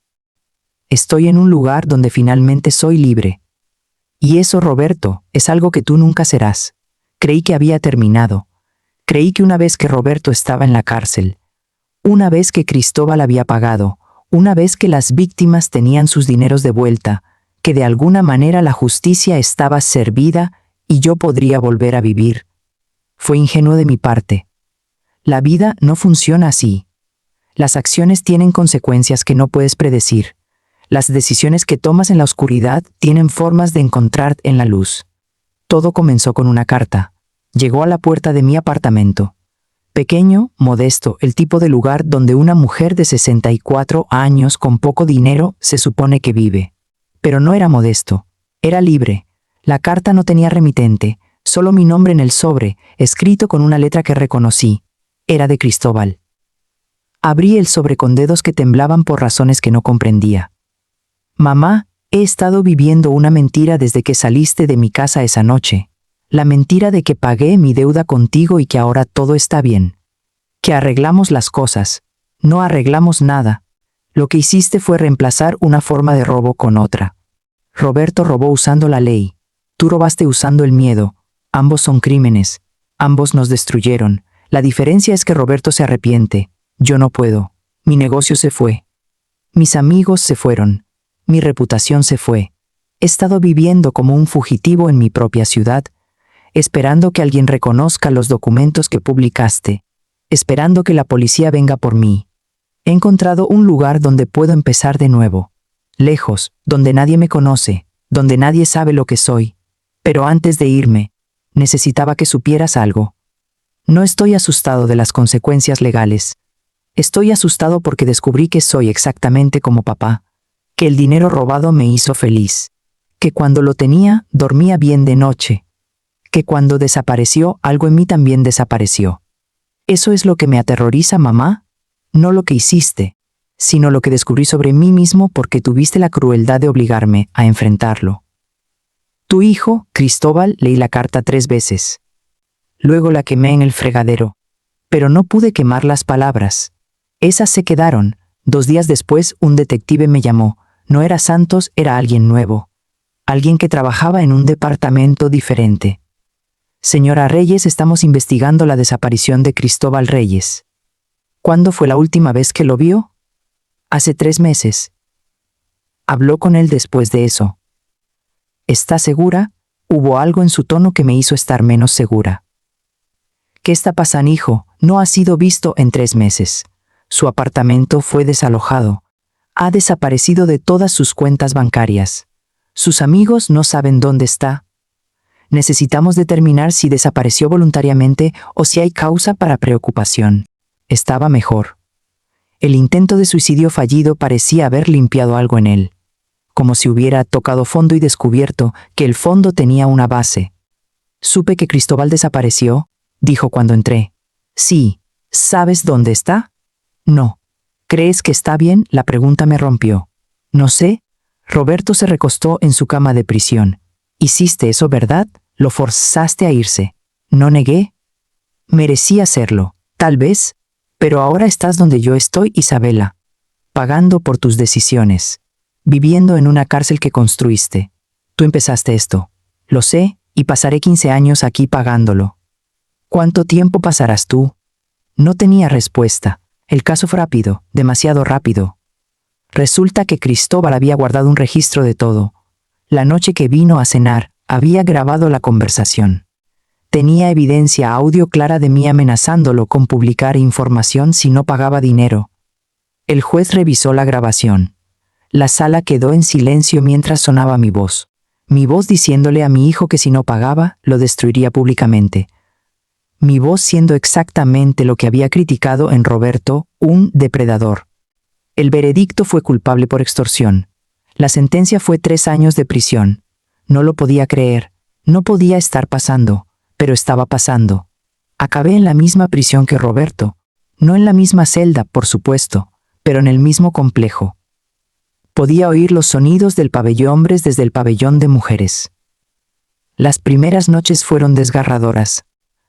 Estoy en un lugar donde finalmente soy libre. Y eso, Roberto, es algo que tú nunca serás. Creí que había terminado. Creí que una vez que Roberto estaba en la cárcel, una vez que Cristóbal había pagado, una vez que las víctimas tenían sus dineros de vuelta, que de alguna manera la justicia estaba servida y yo podría volver a vivir. Fue ingenuo de mi parte. La vida no funciona así. Las acciones tienen consecuencias que no puedes predecir. Las decisiones que tomas en la oscuridad tienen formas de encontrar en la luz. Todo comenzó con una carta. Llegó a la puerta de mi apartamento. Pequeño, modesto, el tipo de lugar donde una mujer de 64 años con poco dinero se supone que vive. Pero no era modesto, era libre. La carta no tenía remitente, solo mi nombre en el sobre, escrito con una letra que reconocí. Era de Cristóbal. Abrí el sobre con dedos que temblaban por razones que no comprendía. Mamá, he estado viviendo una mentira desde que saliste de mi casa esa noche. La mentira de que pagué mi deuda contigo y que ahora todo está bien. Que arreglamos las cosas. No arreglamos nada. Lo que hiciste fue reemplazar una forma de robo con otra. Roberto robó usando la ley. Tú robaste usando el miedo. Ambos son crímenes. Ambos nos destruyeron. La diferencia es que Roberto se arrepiente. Yo no puedo. Mi negocio se fue. Mis amigos se fueron. Mi reputación se fue. He estado viviendo como un fugitivo en mi propia ciudad, esperando que alguien reconozca los documentos que publicaste, esperando que la policía venga por mí. He encontrado un lugar donde puedo empezar de nuevo, lejos, donde nadie me conoce, donde nadie sabe lo que soy. Pero antes de irme, necesitaba que supieras algo. No estoy asustado de las consecuencias legales. Estoy asustado porque descubrí que soy exactamente como papá, que el dinero robado me hizo feliz, que cuando lo tenía, dormía bien de noche, que cuando desapareció, algo en mí también desapareció. ¿Eso es lo que me aterroriza, mamá? No lo que hiciste, sino lo que descubrí sobre mí mismo porque tuviste la crueldad de obligarme a enfrentarlo. Tu hijo, Cristóbal, leí la carta 3 veces. Luego la quemé en el fregadero, pero no pude quemar las palabras. Esas se quedaron. 2 días después, un detective me llamó. No era Santos, era alguien nuevo. Alguien que trabajaba en un departamento diferente. Señora Reyes, estamos investigando la desaparición de Cristóbal Reyes. ¿Cuándo fue la última vez que lo vio? Hace 3 meses. Habló con él después de eso. ¿Está segura? Hubo algo en su tono que me hizo estar menos segura. ¿Qué está pasando, hijo? No ha sido visto en 3 meses. Su apartamento fue desalojado. Ha desaparecido de todas sus cuentas bancarias. Sus amigos no saben dónde está. Necesitamos determinar si desapareció voluntariamente o si hay causa para preocupación. Estaba mejor. El intento de suicidio fallido parecía haber limpiado algo en él, como si hubiera tocado fondo y descubierto que el fondo tenía una base. Supe que Cristóbal desapareció, dijo cuando entré. Sí, ¿sabes dónde está? No. ¿Crees que está bien? La pregunta me rompió. No sé. Roberto se recostó en su cama de prisión. Hiciste eso, ¿verdad? Lo forzaste a irse. No negué. Merecía hacerlo, tal vez, pero ahora estás donde yo estoy, Isabela, pagando por tus decisiones, viviendo en una cárcel que construiste. Tú empezaste esto. Lo sé, y pasaré 15 años aquí pagándolo. ¿Cuánto tiempo pasarás tú? No tenía respuesta. El caso fue rápido, demasiado rápido. Resulta que Cristóbal había guardado un registro de todo. La noche que vino a cenar, había grabado la conversación. Tenía evidencia audio clara de mí amenazándolo con publicar información si no pagaba dinero. El juez revisó la grabación. La sala quedó en silencio mientras sonaba mi voz. Mi voz diciéndole a mi hijo que si no pagaba, lo destruiría públicamente. Mi voz siendo exactamente lo que había criticado en Roberto, un depredador. El veredicto fue culpable por extorsión. La sentencia fue 3 años de prisión. No lo podía creer. No podía estar pasando, pero estaba pasando. Acabé en la misma prisión que Roberto. No en la misma celda, por supuesto, pero en el mismo complejo. Podía oír los sonidos del pabellón hombres desde el pabellón de mujeres. Las primeras noches fueron desgarradoras.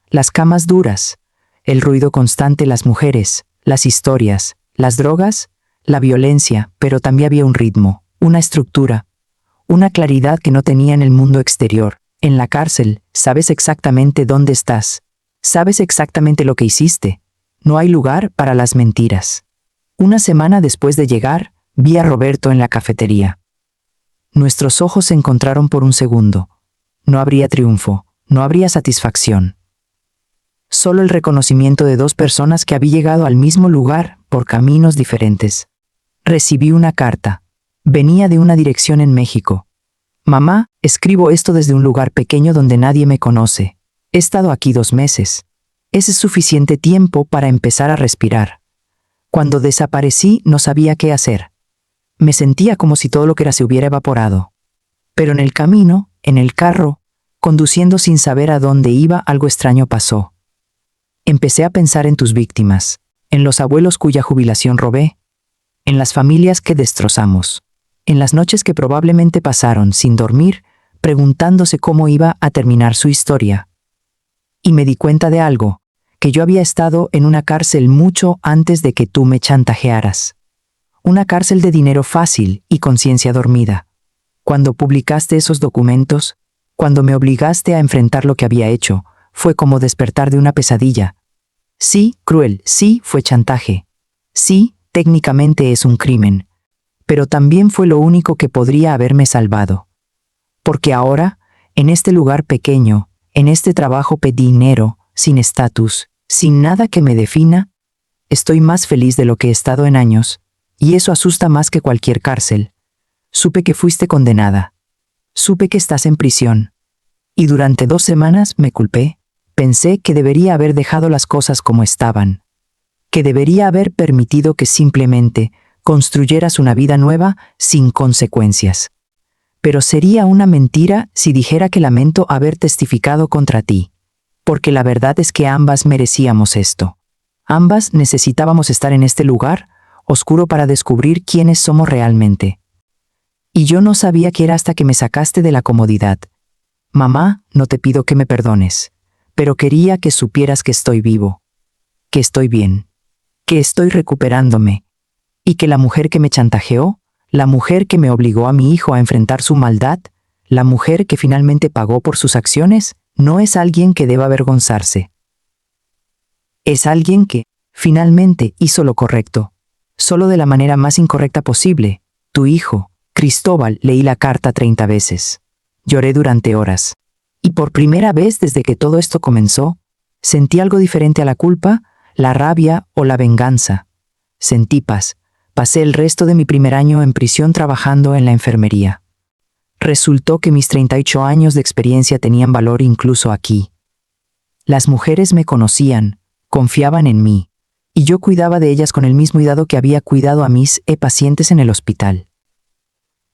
Las camas duras, el ruido constante, las mujeres, las historias, las drogas, la violencia, pero también había un ritmo, una estructura, una claridad que no tenía en el mundo exterior. En la cárcel, sabes exactamente dónde estás, sabes exactamente lo que hiciste. No hay lugar para las mentiras. Una semana después de llegar, vi a Roberto en la cafetería. Nuestros ojos se encontraron por un segundo. No habría triunfo, no habría satisfacción. Solo el reconocimiento de 2 personas que habían llegado al mismo lugar por caminos diferentes. Recibí una carta. Venía de una dirección en México. Mamá, escribo esto desde un lugar pequeño donde nadie me conoce. He estado aquí 2 meses. Ese es suficiente tiempo para empezar a respirar. Cuando desaparecí no sabía qué hacer. Me sentía como si todo lo que era se hubiera evaporado. Pero en el camino, en el carro, conduciendo sin saber a dónde iba, algo extraño pasó. Empecé a pensar en tus víctimas, en los abuelos cuya jubilación robé, en las familias que destrozamos, en las noches que probablemente pasaron sin dormir, preguntándose cómo iba a terminar su historia. Y me di cuenta de algo, que yo había estado en una cárcel mucho antes de que tú me chantajearas. Una cárcel de dinero fácil y conciencia dormida. Cuando publicaste esos documentos, cuando me obligaste a enfrentar lo que había hecho, fue como despertar de una pesadilla. Sí, cruel, sí, fue chantaje. Sí, técnicamente es un crimen. Pero también fue lo único que podría haberme salvado. Porque ahora, en este lugar pequeño, en este trabajo pedí dinero, sin estatus, sin nada que me defina, estoy más feliz de lo que he estado en años, y eso asusta más que cualquier cárcel. Supe que fuiste condenada. Supe que estás en prisión. Y durante 2 semanas me culpé. Pensé que debería haber dejado las cosas como estaban. Que debería haber permitido que simplemente construyeras una vida nueva sin consecuencias. Pero sería una mentira si dijera que lamento haber testificado contra ti. Porque la verdad es que ambas merecíamos esto. Ambas necesitábamos estar en este lugar oscuro para descubrir quiénes somos realmente. Y yo no sabía qué era hasta que me sacaste de la comodidad. Mamá, no te pido que me perdones, pero quería que supieras que estoy vivo, que estoy bien, que estoy recuperándome, y que la mujer que me chantajeó, la mujer que me obligó a mi hijo a enfrentar su maldad, la mujer que finalmente pagó por sus acciones, no es alguien que deba avergonzarse. Es alguien que, finalmente, hizo lo correcto, solo de la manera más incorrecta posible. Tu hijo, Cristóbal, leí la carta 30 veces. Lloré durante horas. Y por primera vez desde que todo esto comenzó, sentí algo diferente a la culpa, la rabia o la venganza. Sentí paz. Pasé el resto de mi primer año en prisión trabajando en la enfermería. Resultó que mis 38 años de experiencia tenían valor incluso aquí. Las mujeres me conocían, confiaban en mí, y yo cuidaba de ellas con el mismo cuidado que había cuidado a mis pacientes en el hospital.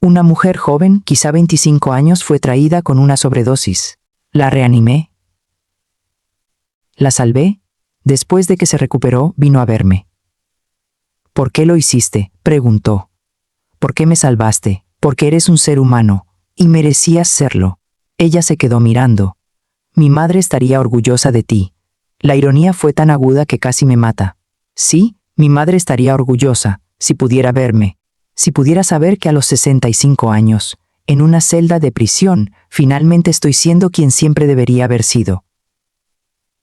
Una mujer joven, quizá 25 años, fue traída con una sobredosis. La reanimé. La salvé. Después de que se recuperó, vino a verme. ¿Por qué lo hiciste?, preguntó. ¿Por qué me salvaste? Porque eres un ser humano, y merecías serlo. Ella se quedó mirando. Mi madre estaría orgullosa de ti. La ironía fue tan aguda que casi me mata. Sí, mi madre estaría orgullosa, si pudiera verme. Si pudiera saber que a los 65 años, en una celda de prisión, finalmente estoy siendo quien siempre debería haber sido.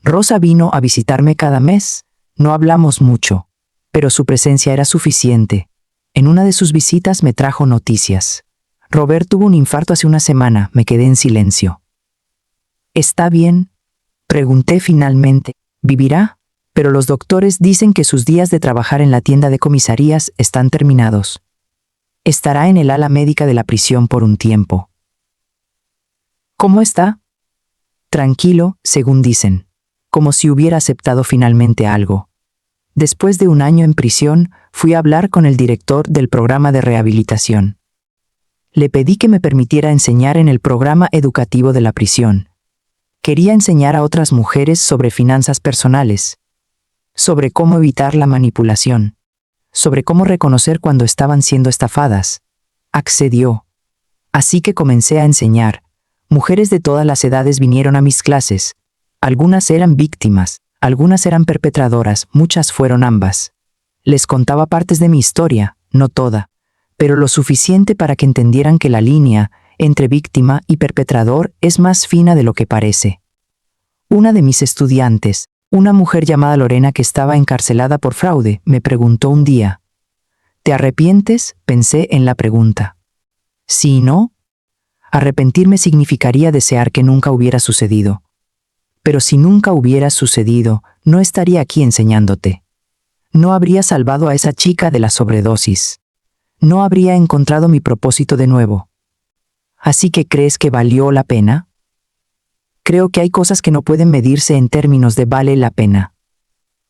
Rosa vino a visitarme cada mes. No hablamos mucho, pero su presencia era suficiente. En una de sus visitas me trajo noticias. Robert tuvo un infarto hace una semana. Me quedé en silencio. ¿Está bien?, pregunté finalmente. ¿Vivirá? Pero los doctores dicen que sus días de trabajar en la tienda de comisarías están terminados. Estará en el ala médica de la prisión por un tiempo. ¿Cómo está? Tranquilo, según dicen. Como si hubiera aceptado finalmente algo. Después de un año en prisión, fui a hablar con el director del programa de rehabilitación. Le pedí que me permitiera enseñar en el programa educativo de la prisión. Quería enseñar a otras mujeres sobre finanzas personales, sobre cómo evitar la manipulación, sobre cómo reconocer cuando estaban siendo estafadas. Accedió. Así que comencé a enseñar. Mujeres de todas las edades vinieron a mis clases. Algunas eran víctimas, algunas eran perpetradoras, muchas fueron ambas. Les contaba partes de mi historia, no toda, pero lo suficiente para que entendieran que la línea entre víctima y perpetrador es más fina de lo que parece. Una de mis estudiantes, una mujer llamada Lorena que estaba encarcelada por fraude, me preguntó un día. ¿Te arrepientes?, pensé en la pregunta. ¿Sí y no? Arrepentirme significaría desear que nunca hubiera sucedido. Pero si nunca hubiera sucedido, no estaría aquí enseñándote. No habría salvado a esa chica de la sobredosis. No habría encontrado mi propósito de nuevo. ¿Así que crees que valió la pena? Creo que hay cosas que no pueden medirse en términos de vale la pena.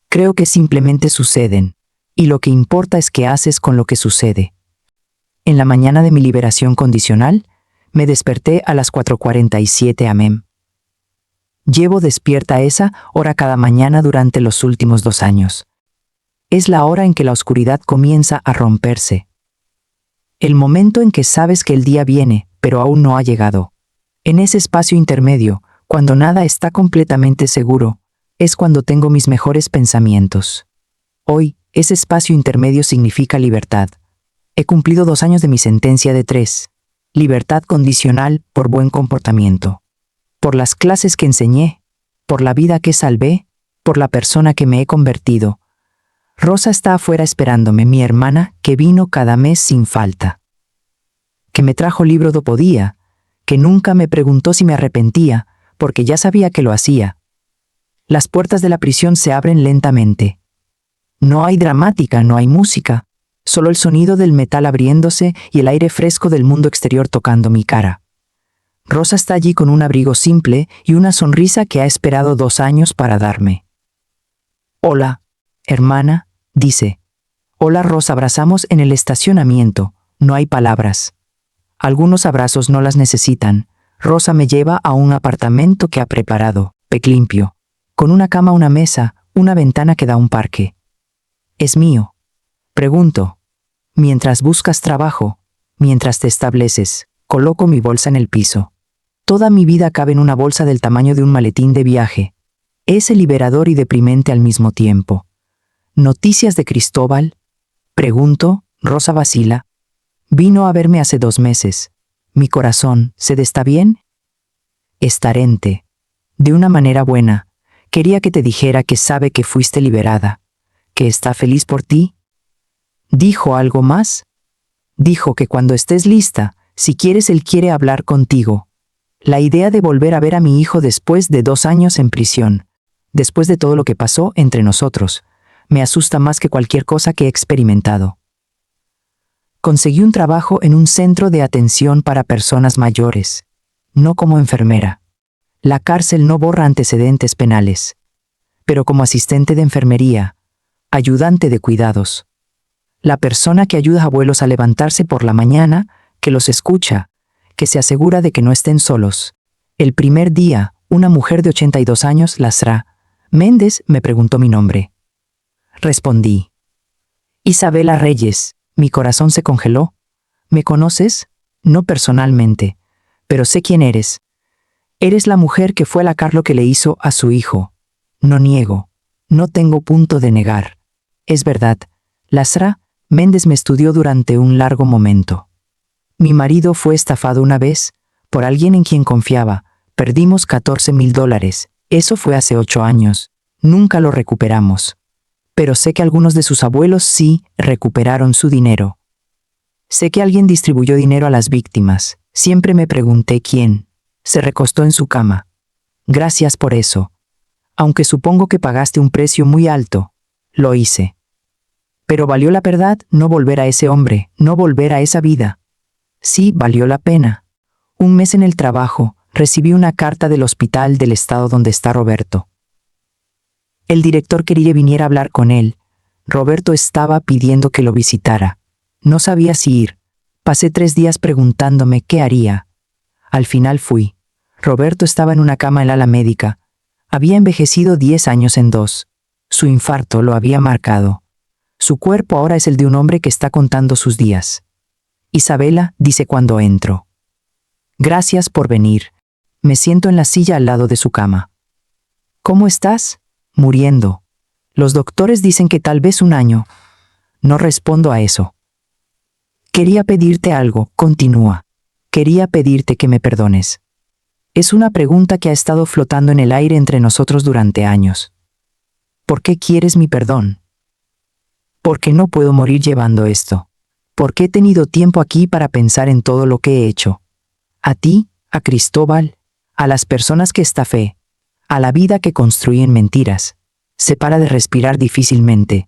Creo que simplemente suceden, y lo que importa es qué haces con lo que sucede. En la mañana de mi liberación condicional, me desperté a las 4:47 am. Llevo despierta a esa hora cada mañana durante los últimos 2 años. Es la hora en que la oscuridad comienza a romperse. El momento en que sabes que el día viene, pero aún no ha llegado. En ese espacio intermedio, cuando nada está completamente seguro, es cuando tengo mis mejores pensamientos. Hoy, ese espacio intermedio significa libertad. He cumplido 2 años de mi sentencia de 3. Libertad condicional por buen comportamiento. Por las clases que enseñé, por la vida que salvé, por la persona que me he convertido. Rosa está afuera esperándome, mi hermana, que vino cada mes sin falta. Que me trajo libro do podía, que nunca me preguntó si me arrepentía, porque ya sabía que lo hacía. Las puertas de la prisión se abren lentamente. No hay dramática, no hay música, solo el sonido del metal abriéndose y el aire fresco del mundo exterior tocando mi cara. Rosa está allí con un abrigo simple y una sonrisa que ha esperado 2 años para darme. Hola, hermana, dice. Hola Rosa, abrazamos en el estacionamiento, no hay palabras. Algunos abrazos no las necesitan. Rosa me lleva a un apartamento que ha preparado, limpio, con una cama, una mesa, una ventana que da a un parque. ¿Es mío? Pregunto. Mientras buscas trabajo, mientras te estableces, coloco mi bolsa en el piso. Toda mi vida cabe en una bolsa del tamaño de un maletín de viaje. Es liberador y deprimente al mismo tiempo. ¿Noticias de Cristóbal? Pregunto. Rosa vacila. Vino a verme hace 2 meses. Mi corazón, ¿se está bien? Estarente. De una manera buena. Quería que te dijera que sabe que fuiste liberada. ¿Que está feliz por ti? ¿Dijo algo más? Dijo que cuando estés lista, si quieres, él quiere hablar contigo. La idea de volver a ver a mi hijo después de 2 años en prisión, después de todo lo que pasó entre nosotros, me asusta más que cualquier cosa que he experimentado. Conseguí un trabajo en un centro de atención para personas mayores, no como enfermera. La cárcel no borra antecedentes penales, pero como asistente de enfermería, ayudante de cuidados. La persona que ayuda a abuelos a levantarse por la mañana, que los escucha, que se asegura de que no estén solos. El primer día, una mujer de 82 años, Lasra Méndez, me preguntó mi nombre. Respondí. Isabela Reyes. Mi corazón se congeló. ¿Me conoces? No personalmente, pero sé quién eres. Eres la mujer que fue a la Carlo que le hizo a su hijo. No niego. No tengo punto de negar. Es verdad. Lasra Méndez me estudió durante un largo momento. Mi marido fue estafado una vez, por alguien en quien confiaba. Perdimos $14,000. Eso fue hace 8 años. Nunca lo recuperamos. Pero sé que algunos de sus abuelos sí recuperaron su dinero. Sé que alguien distribuyó dinero a las víctimas. Siempre me pregunté quién. Se recostó en su cama. Gracias por eso. Aunque supongo que pagaste un precio muy alto, lo hice. Pero valió la verdad no volver a ese hombre, no volver a esa vida. Sí, valió la pena. Un mes en el trabajo, recibí una carta del hospital del estado donde está Roberto. El director quería que viniera a hablar con él. Roberto estaba pidiendo que lo visitara. No sabía si ir. Pasé 3 días preguntándome qué haría. Al final fui. Roberto estaba en una cama en la ala médica. Había envejecido 10 años en 2. Su infarto lo había marcado. Su cuerpo ahora es el de un hombre que está contando sus días. Isabela, dice cuando entro. Gracias por venir. Me siento en la silla al lado de su cama. ¿Cómo estás? Muriendo. Los doctores dicen que tal vez 1 año. No respondo a eso. Quería pedirte algo, continúa. Quería pedirte que me perdones. Es una pregunta que ha estado flotando en el aire entre nosotros durante años. ¿Por qué quieres mi perdón? Porque no puedo morir llevando esto. Porque he tenido tiempo aquí para pensar en todo lo que he hecho. A ti, a Cristóbal, a las personas que estafé, a la vida que construí en mentiras. Se para de respirar difícilmente.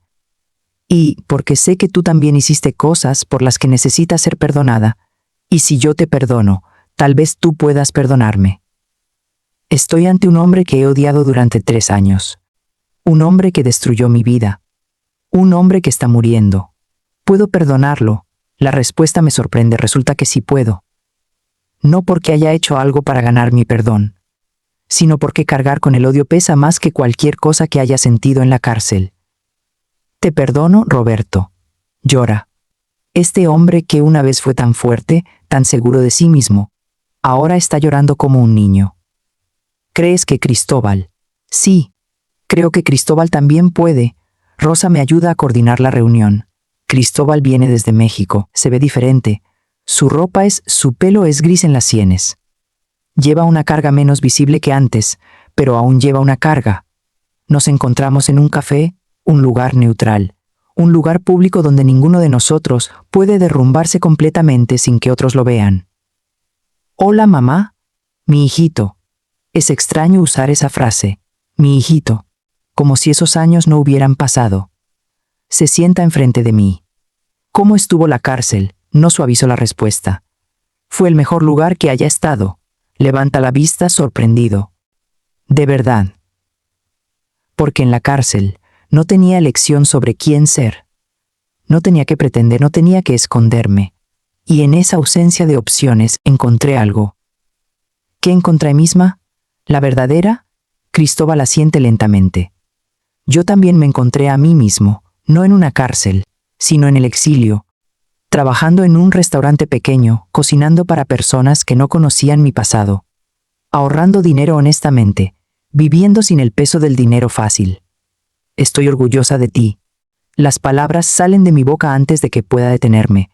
Y porque sé que tú también hiciste cosas por las que necesitas ser perdonada, y si yo te perdono, tal vez tú puedas perdonarme. Estoy ante un hombre que he odiado durante 3 años. Un hombre que destruyó mi vida. Un hombre que está muriendo. ¿Puedo perdonarlo? La respuesta me sorprende, resulta que sí puedo. No porque haya hecho algo para ganar mi perdón, sino porque cargar con el odio pesa más que cualquier cosa que haya sentido en la cárcel. Te perdono, Roberto. Llora. Este hombre que una vez fue tan fuerte, tan seguro de sí mismo, ahora está llorando como un niño. ¿Crees que Cristóbal? Sí. Creo que Cristóbal también puede. Rosa me ayuda a coordinar la reunión. Cristóbal viene desde México, se ve diferente. Su pelo es gris en las sienes. Lleva una carga menos visible que antes, pero aún lleva una carga. Nos encontramos en un café, un lugar neutral, un lugar público donde ninguno de nosotros puede derrumbarse completamente sin que otros lo vean. Hola, mamá. Mi hijito. Es extraño usar esa frase, mi hijito, como si esos años no hubieran pasado. Se sienta enfrente de mí. ¿Cómo estuvo la cárcel? No suavizo la respuesta. Fue el mejor lugar que haya estado. Levanta la vista sorprendido. De verdad. Porque en la cárcel no tenía elección sobre quién ser. No tenía que pretender, no tenía que esconderme. Y en esa ausencia de opciones encontré algo. ¿Qué encontré misma? ¿La verdadera? Cristóbal asiente lentamente. Yo también me encontré a mí mismo, no en una cárcel, sino en el exilio, trabajando en un restaurante pequeño, cocinando para personas que no conocían mi pasado, ahorrando dinero honestamente, viviendo sin el peso del dinero fácil. Estoy orgullosa de ti. Las palabras salen de mi boca antes de que pueda detenerme.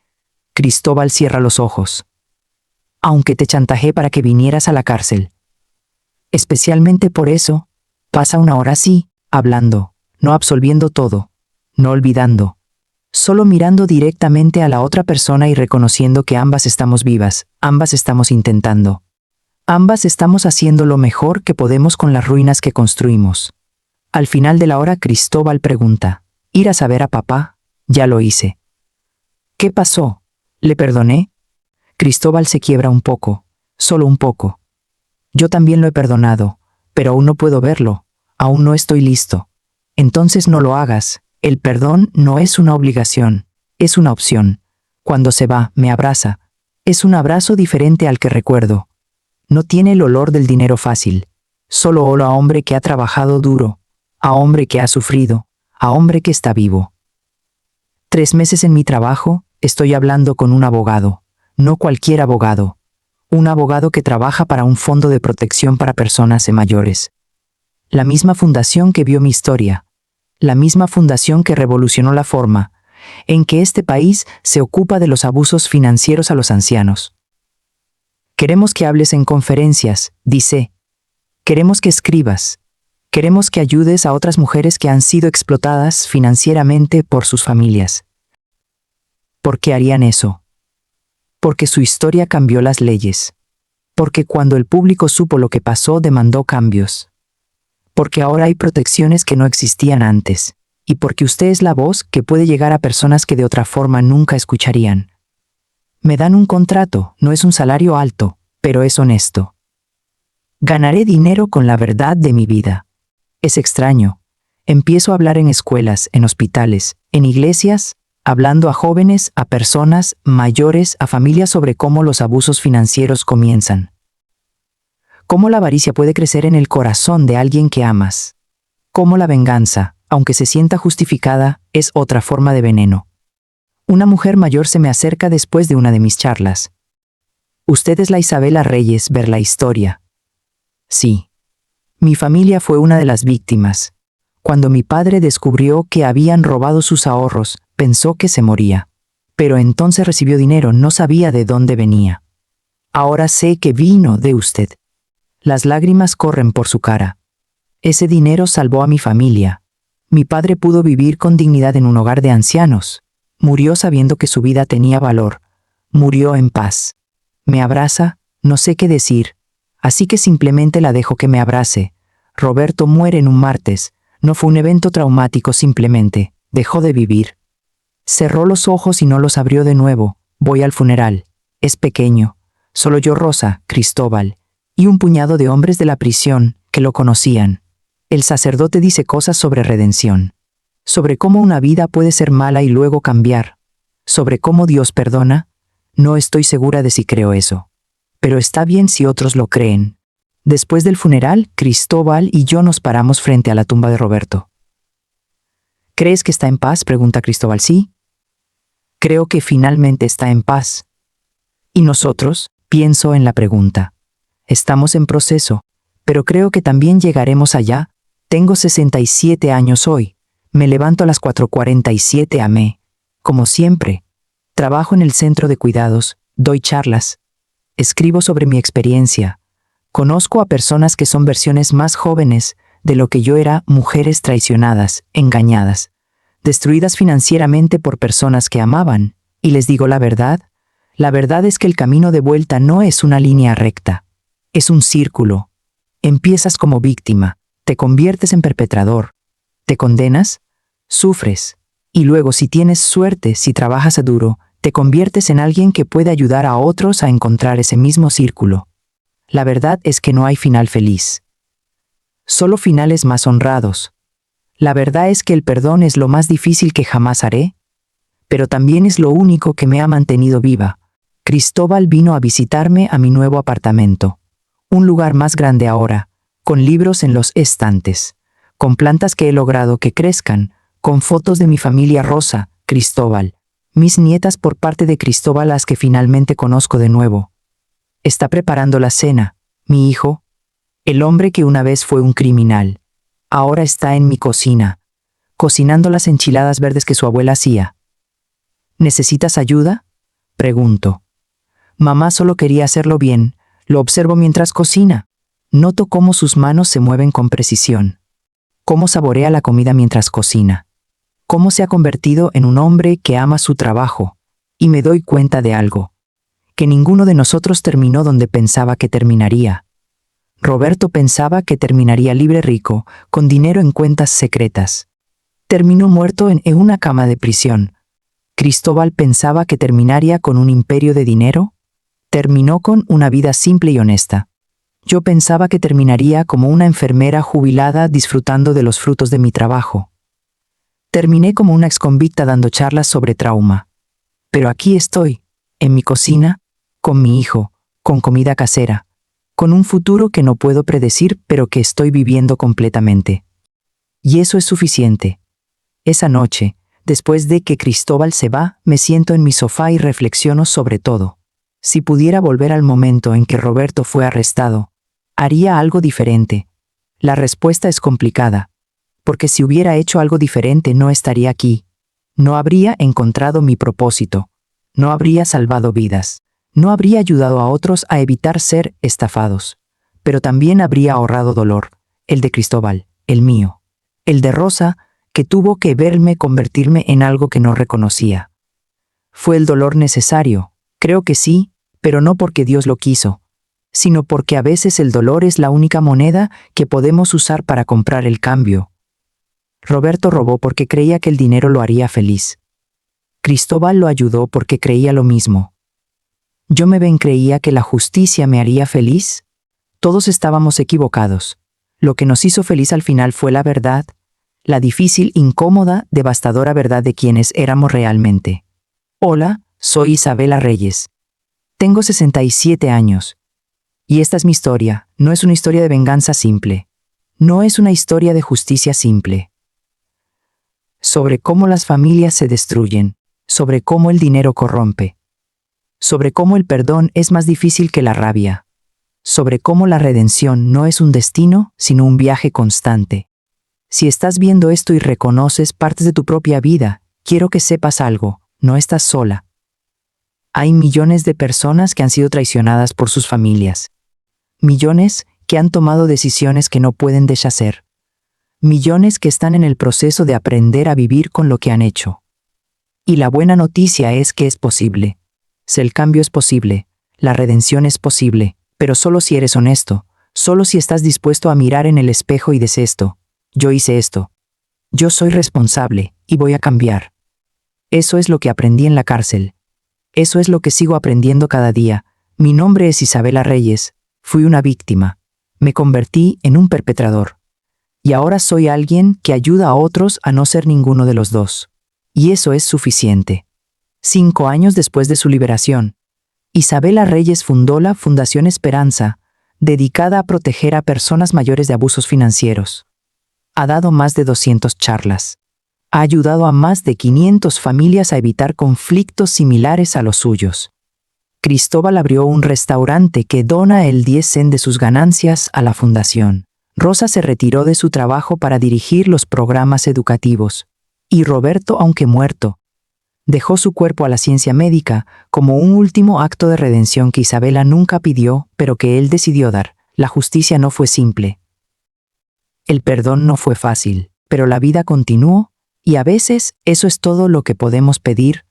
Cristóbal cierra los ojos. Aunque te chantajé para que vinieras a la cárcel. Especialmente por eso, pasa 1 hora así, hablando, no absolviendo todo, no olvidando, solo mirando directamente a la otra persona y reconociendo que ambas estamos vivas, ambas estamos intentando. Ambas estamos haciendo lo mejor que podemos con las ruinas que construimos. Al final de la hora Cristóbal pregunta, ¿ir a saber a papá? Ya lo hice. ¿Qué pasó? ¿Le perdoné? Cristóbal se quiebra un poco, solo un poco. Yo también lo he perdonado, pero aún no puedo verlo, aún no estoy listo. Entonces no lo hagas, el perdón no es una obligación, es una opción. Cuando se va, me abraza. Es un abrazo diferente al que recuerdo. No tiene el olor del dinero fácil, solo olor a hombre que ha trabajado duro, a hombre que ha sufrido, a hombre que está vivo. 3 meses en mi trabajo, estoy hablando con un abogado, no cualquier abogado. Un abogado que trabaja para un fondo de protección para personas mayores. La misma fundación que vio mi historia. La misma fundación que revolucionó la forma en que este país se ocupa de los abusos financieros a los ancianos. Queremos que hables en conferencias, dice. Queremos que escribas. Queremos que ayudes a otras mujeres que han sido explotadas financieramente por sus familias. ¿Por qué harían eso? Porque su historia cambió las leyes. Porque cuando el público supo lo que pasó, demandó cambios. Porque ahora hay protecciones que no existían antes. Y porque usted es la voz que puede llegar a personas que de otra forma nunca escucharían. Me dan un contrato, no es un salario alto, pero es honesto. Ganaré dinero con la verdad de mi vida. Es extraño. Empiezo a hablar en escuelas, en hospitales, en iglesias, hablando a jóvenes, a personas mayores, a familias sobre cómo los abusos financieros comienzan. Cómo la avaricia puede crecer en el corazón de alguien que amas. Cómo la venganza, aunque se sienta justificada, es otra forma de veneno. Una mujer mayor se me acerca después de una de mis charlas. Usted es la Isabela Reyes, ver la historia. Sí. Mi familia fue una de las víctimas. Cuando mi padre descubrió que habían robado sus ahorros, pensó que se moría. Pero entonces recibió dinero, no sabía de dónde venía. Ahora sé que vino de usted. Las lágrimas corren por su cara. Ese dinero salvó a mi familia. Mi padre pudo vivir con dignidad en un hogar de ancianos. Murió sabiendo que su vida tenía valor. Murió en paz. Me abraza, no sé qué decir. Así que simplemente la dejo que me abrace. Roberto muere en un martes. No fue un evento traumático, simplemente. Dejó de vivir. Cerró los ojos y no los abrió de nuevo. Voy al funeral. Es pequeño. Solo yo, Rosa, Cristóbal, y un puñado de hombres de la prisión que lo conocían. El sacerdote dice cosas sobre redención. Sobre cómo una vida puede ser mala y luego cambiar. Sobre cómo Dios perdona. No estoy segura de si creo eso. Pero está bien si otros lo creen. Después del funeral, Cristóbal y yo nos paramos frente a la tumba de Roberto. ¿Crees que está en paz?, pregunta Cristóbal. Sí. Creo que finalmente está en paz. ¿Y nosotros? Pienso en la pregunta. Estamos en proceso, pero creo que también llegaremos allá. Tengo 67 años hoy. Me levanto a las 4:47 am. Como siempre. Trabajo en el centro de cuidados, doy charlas. Escribo sobre mi experiencia. Conozco a personas que son versiones más jóvenes de lo que yo era, mujeres traicionadas, engañadas, destruidas financieramente por personas que amaban, y les digo la verdad. La verdad es que el camino de vuelta no es una línea recta. Es un círculo. Empiezas como víctima, te conviertes en perpetrador, te condenas, sufres, y luego, si tienes suerte, si trabajas a duro, te conviertes en alguien que puede ayudar a otros a encontrar ese mismo círculo. La verdad es que no hay final feliz. Solo finales más honrados. La verdad es que el perdón es lo más difícil que jamás haré, pero también es lo único que me ha mantenido viva. Cristóbal vino a visitarme a mi nuevo apartamento. Un lugar más grande ahora, con libros en los estantes, con plantas que he logrado que crezcan, con fotos de mi familia Rosa, Cristóbal, mis nietas por parte de Cristóbal, las que finalmente conozco de nuevo. Está preparando la cena, mi hijo, el hombre que una vez fue un criminal. Ahora está en mi cocina, cocinando las enchiladas verdes que su abuela hacía. ¿Necesitas ayuda?, pregunto. Mamá solo quería hacerlo bien. Lo observo mientras cocina. Noto cómo sus manos se mueven con precisión. Cómo saborea la comida mientras cocina. Cómo se ha convertido en un hombre que ama su trabajo. Y me doy cuenta de algo. Que ninguno de nosotros terminó donde pensaba que terminaría. Roberto pensaba que terminaría libre, rico, con dinero en cuentas secretas. Terminó muerto en una cama de prisión. Cristóbal pensaba que terminaría con un imperio de dinero. Terminó con una vida simple y honesta. Yo pensaba que terminaría como una enfermera jubilada disfrutando de los frutos de mi trabajo. Terminé como una exconvicta dando charlas sobre trauma. Pero aquí estoy, en mi cocina, con mi hijo, con comida casera, con un futuro que no puedo predecir pero que estoy viviendo completamente. Y eso es suficiente. Esa noche, después de que Cristóbal se va, me siento en mi sofá y reflexiono sobre todo. Si pudiera volver al momento en que Roberto fue arrestado, haría algo diferente. La respuesta es complicada, porque si hubiera hecho algo diferente no estaría aquí. No habría encontrado mi propósito. No habría salvado vidas. No habría ayudado a otros a evitar ser estafados. Pero también habría ahorrado dolor, el de Cristóbal, el mío. El de Rosa, que tuvo que verme convertirme en algo que no reconocía. ¿Fue el dolor necesario? Creo que sí, pero no porque Dios lo quiso, sino porque a veces el dolor es la única moneda que podemos usar para comprar el cambio. Roberto robó porque creía que el dinero lo haría feliz. Cristóbal lo ayudó porque creía lo mismo. ¿Yo me creía que la justicia me haría feliz? Todos estábamos equivocados. Lo que nos hizo feliz al final fue la verdad, la difícil, incómoda, devastadora verdad de quienes éramos realmente. Hola, soy Isabela Reyes. Tengo 67 años. Y esta es mi historia. No es una historia de venganza simple. No es una historia de justicia simple. Sobre cómo las familias se destruyen, sobre cómo el dinero corrompe, sobre cómo el perdón es más difícil que la rabia, sobre cómo la redención no es un destino, sino un viaje constante. Si estás viendo esto y reconoces partes de tu propia vida, quiero que sepas algo, no estás sola. Hay millones de personas que han sido traicionadas por sus familias. Millones que han tomado decisiones que no pueden deshacer. Millones que están en el proceso de aprender a vivir con lo que han hecho. Y la buena noticia es que es posible. Si el cambio es posible, la redención es posible, pero solo si eres honesto, solo si estás dispuesto a mirar en el espejo y decir esto. Yo hice esto. Yo soy responsable y voy a cambiar. Eso es lo que aprendí en la cárcel. Eso es lo que sigo aprendiendo cada día. Mi nombre es Isabela Reyes. Fui una víctima. Me convertí en un perpetrador. Y ahora soy alguien que ayuda a otros a no ser ninguno de los dos. Y eso es suficiente. 5 años después de su liberación, Isabela Reyes fundó la Fundación Esperanza, dedicada a proteger a personas mayores de abusos financieros. Ha dado más de 200 charlas. Ha ayudado a más de 500 familias a evitar conflictos similares a los suyos. Cristóbal abrió un restaurante que dona el 10% de sus ganancias a la fundación. Rosa se retiró de su trabajo para dirigir los programas educativos. Y Roberto, aunque muerto, dejó su cuerpo a la ciencia médica como un último acto de redención que Isabela nunca pidió, pero que él decidió dar. La justicia no fue simple. El perdón no fue fácil, pero la vida continuó, y a veces eso es todo lo que podemos pedir,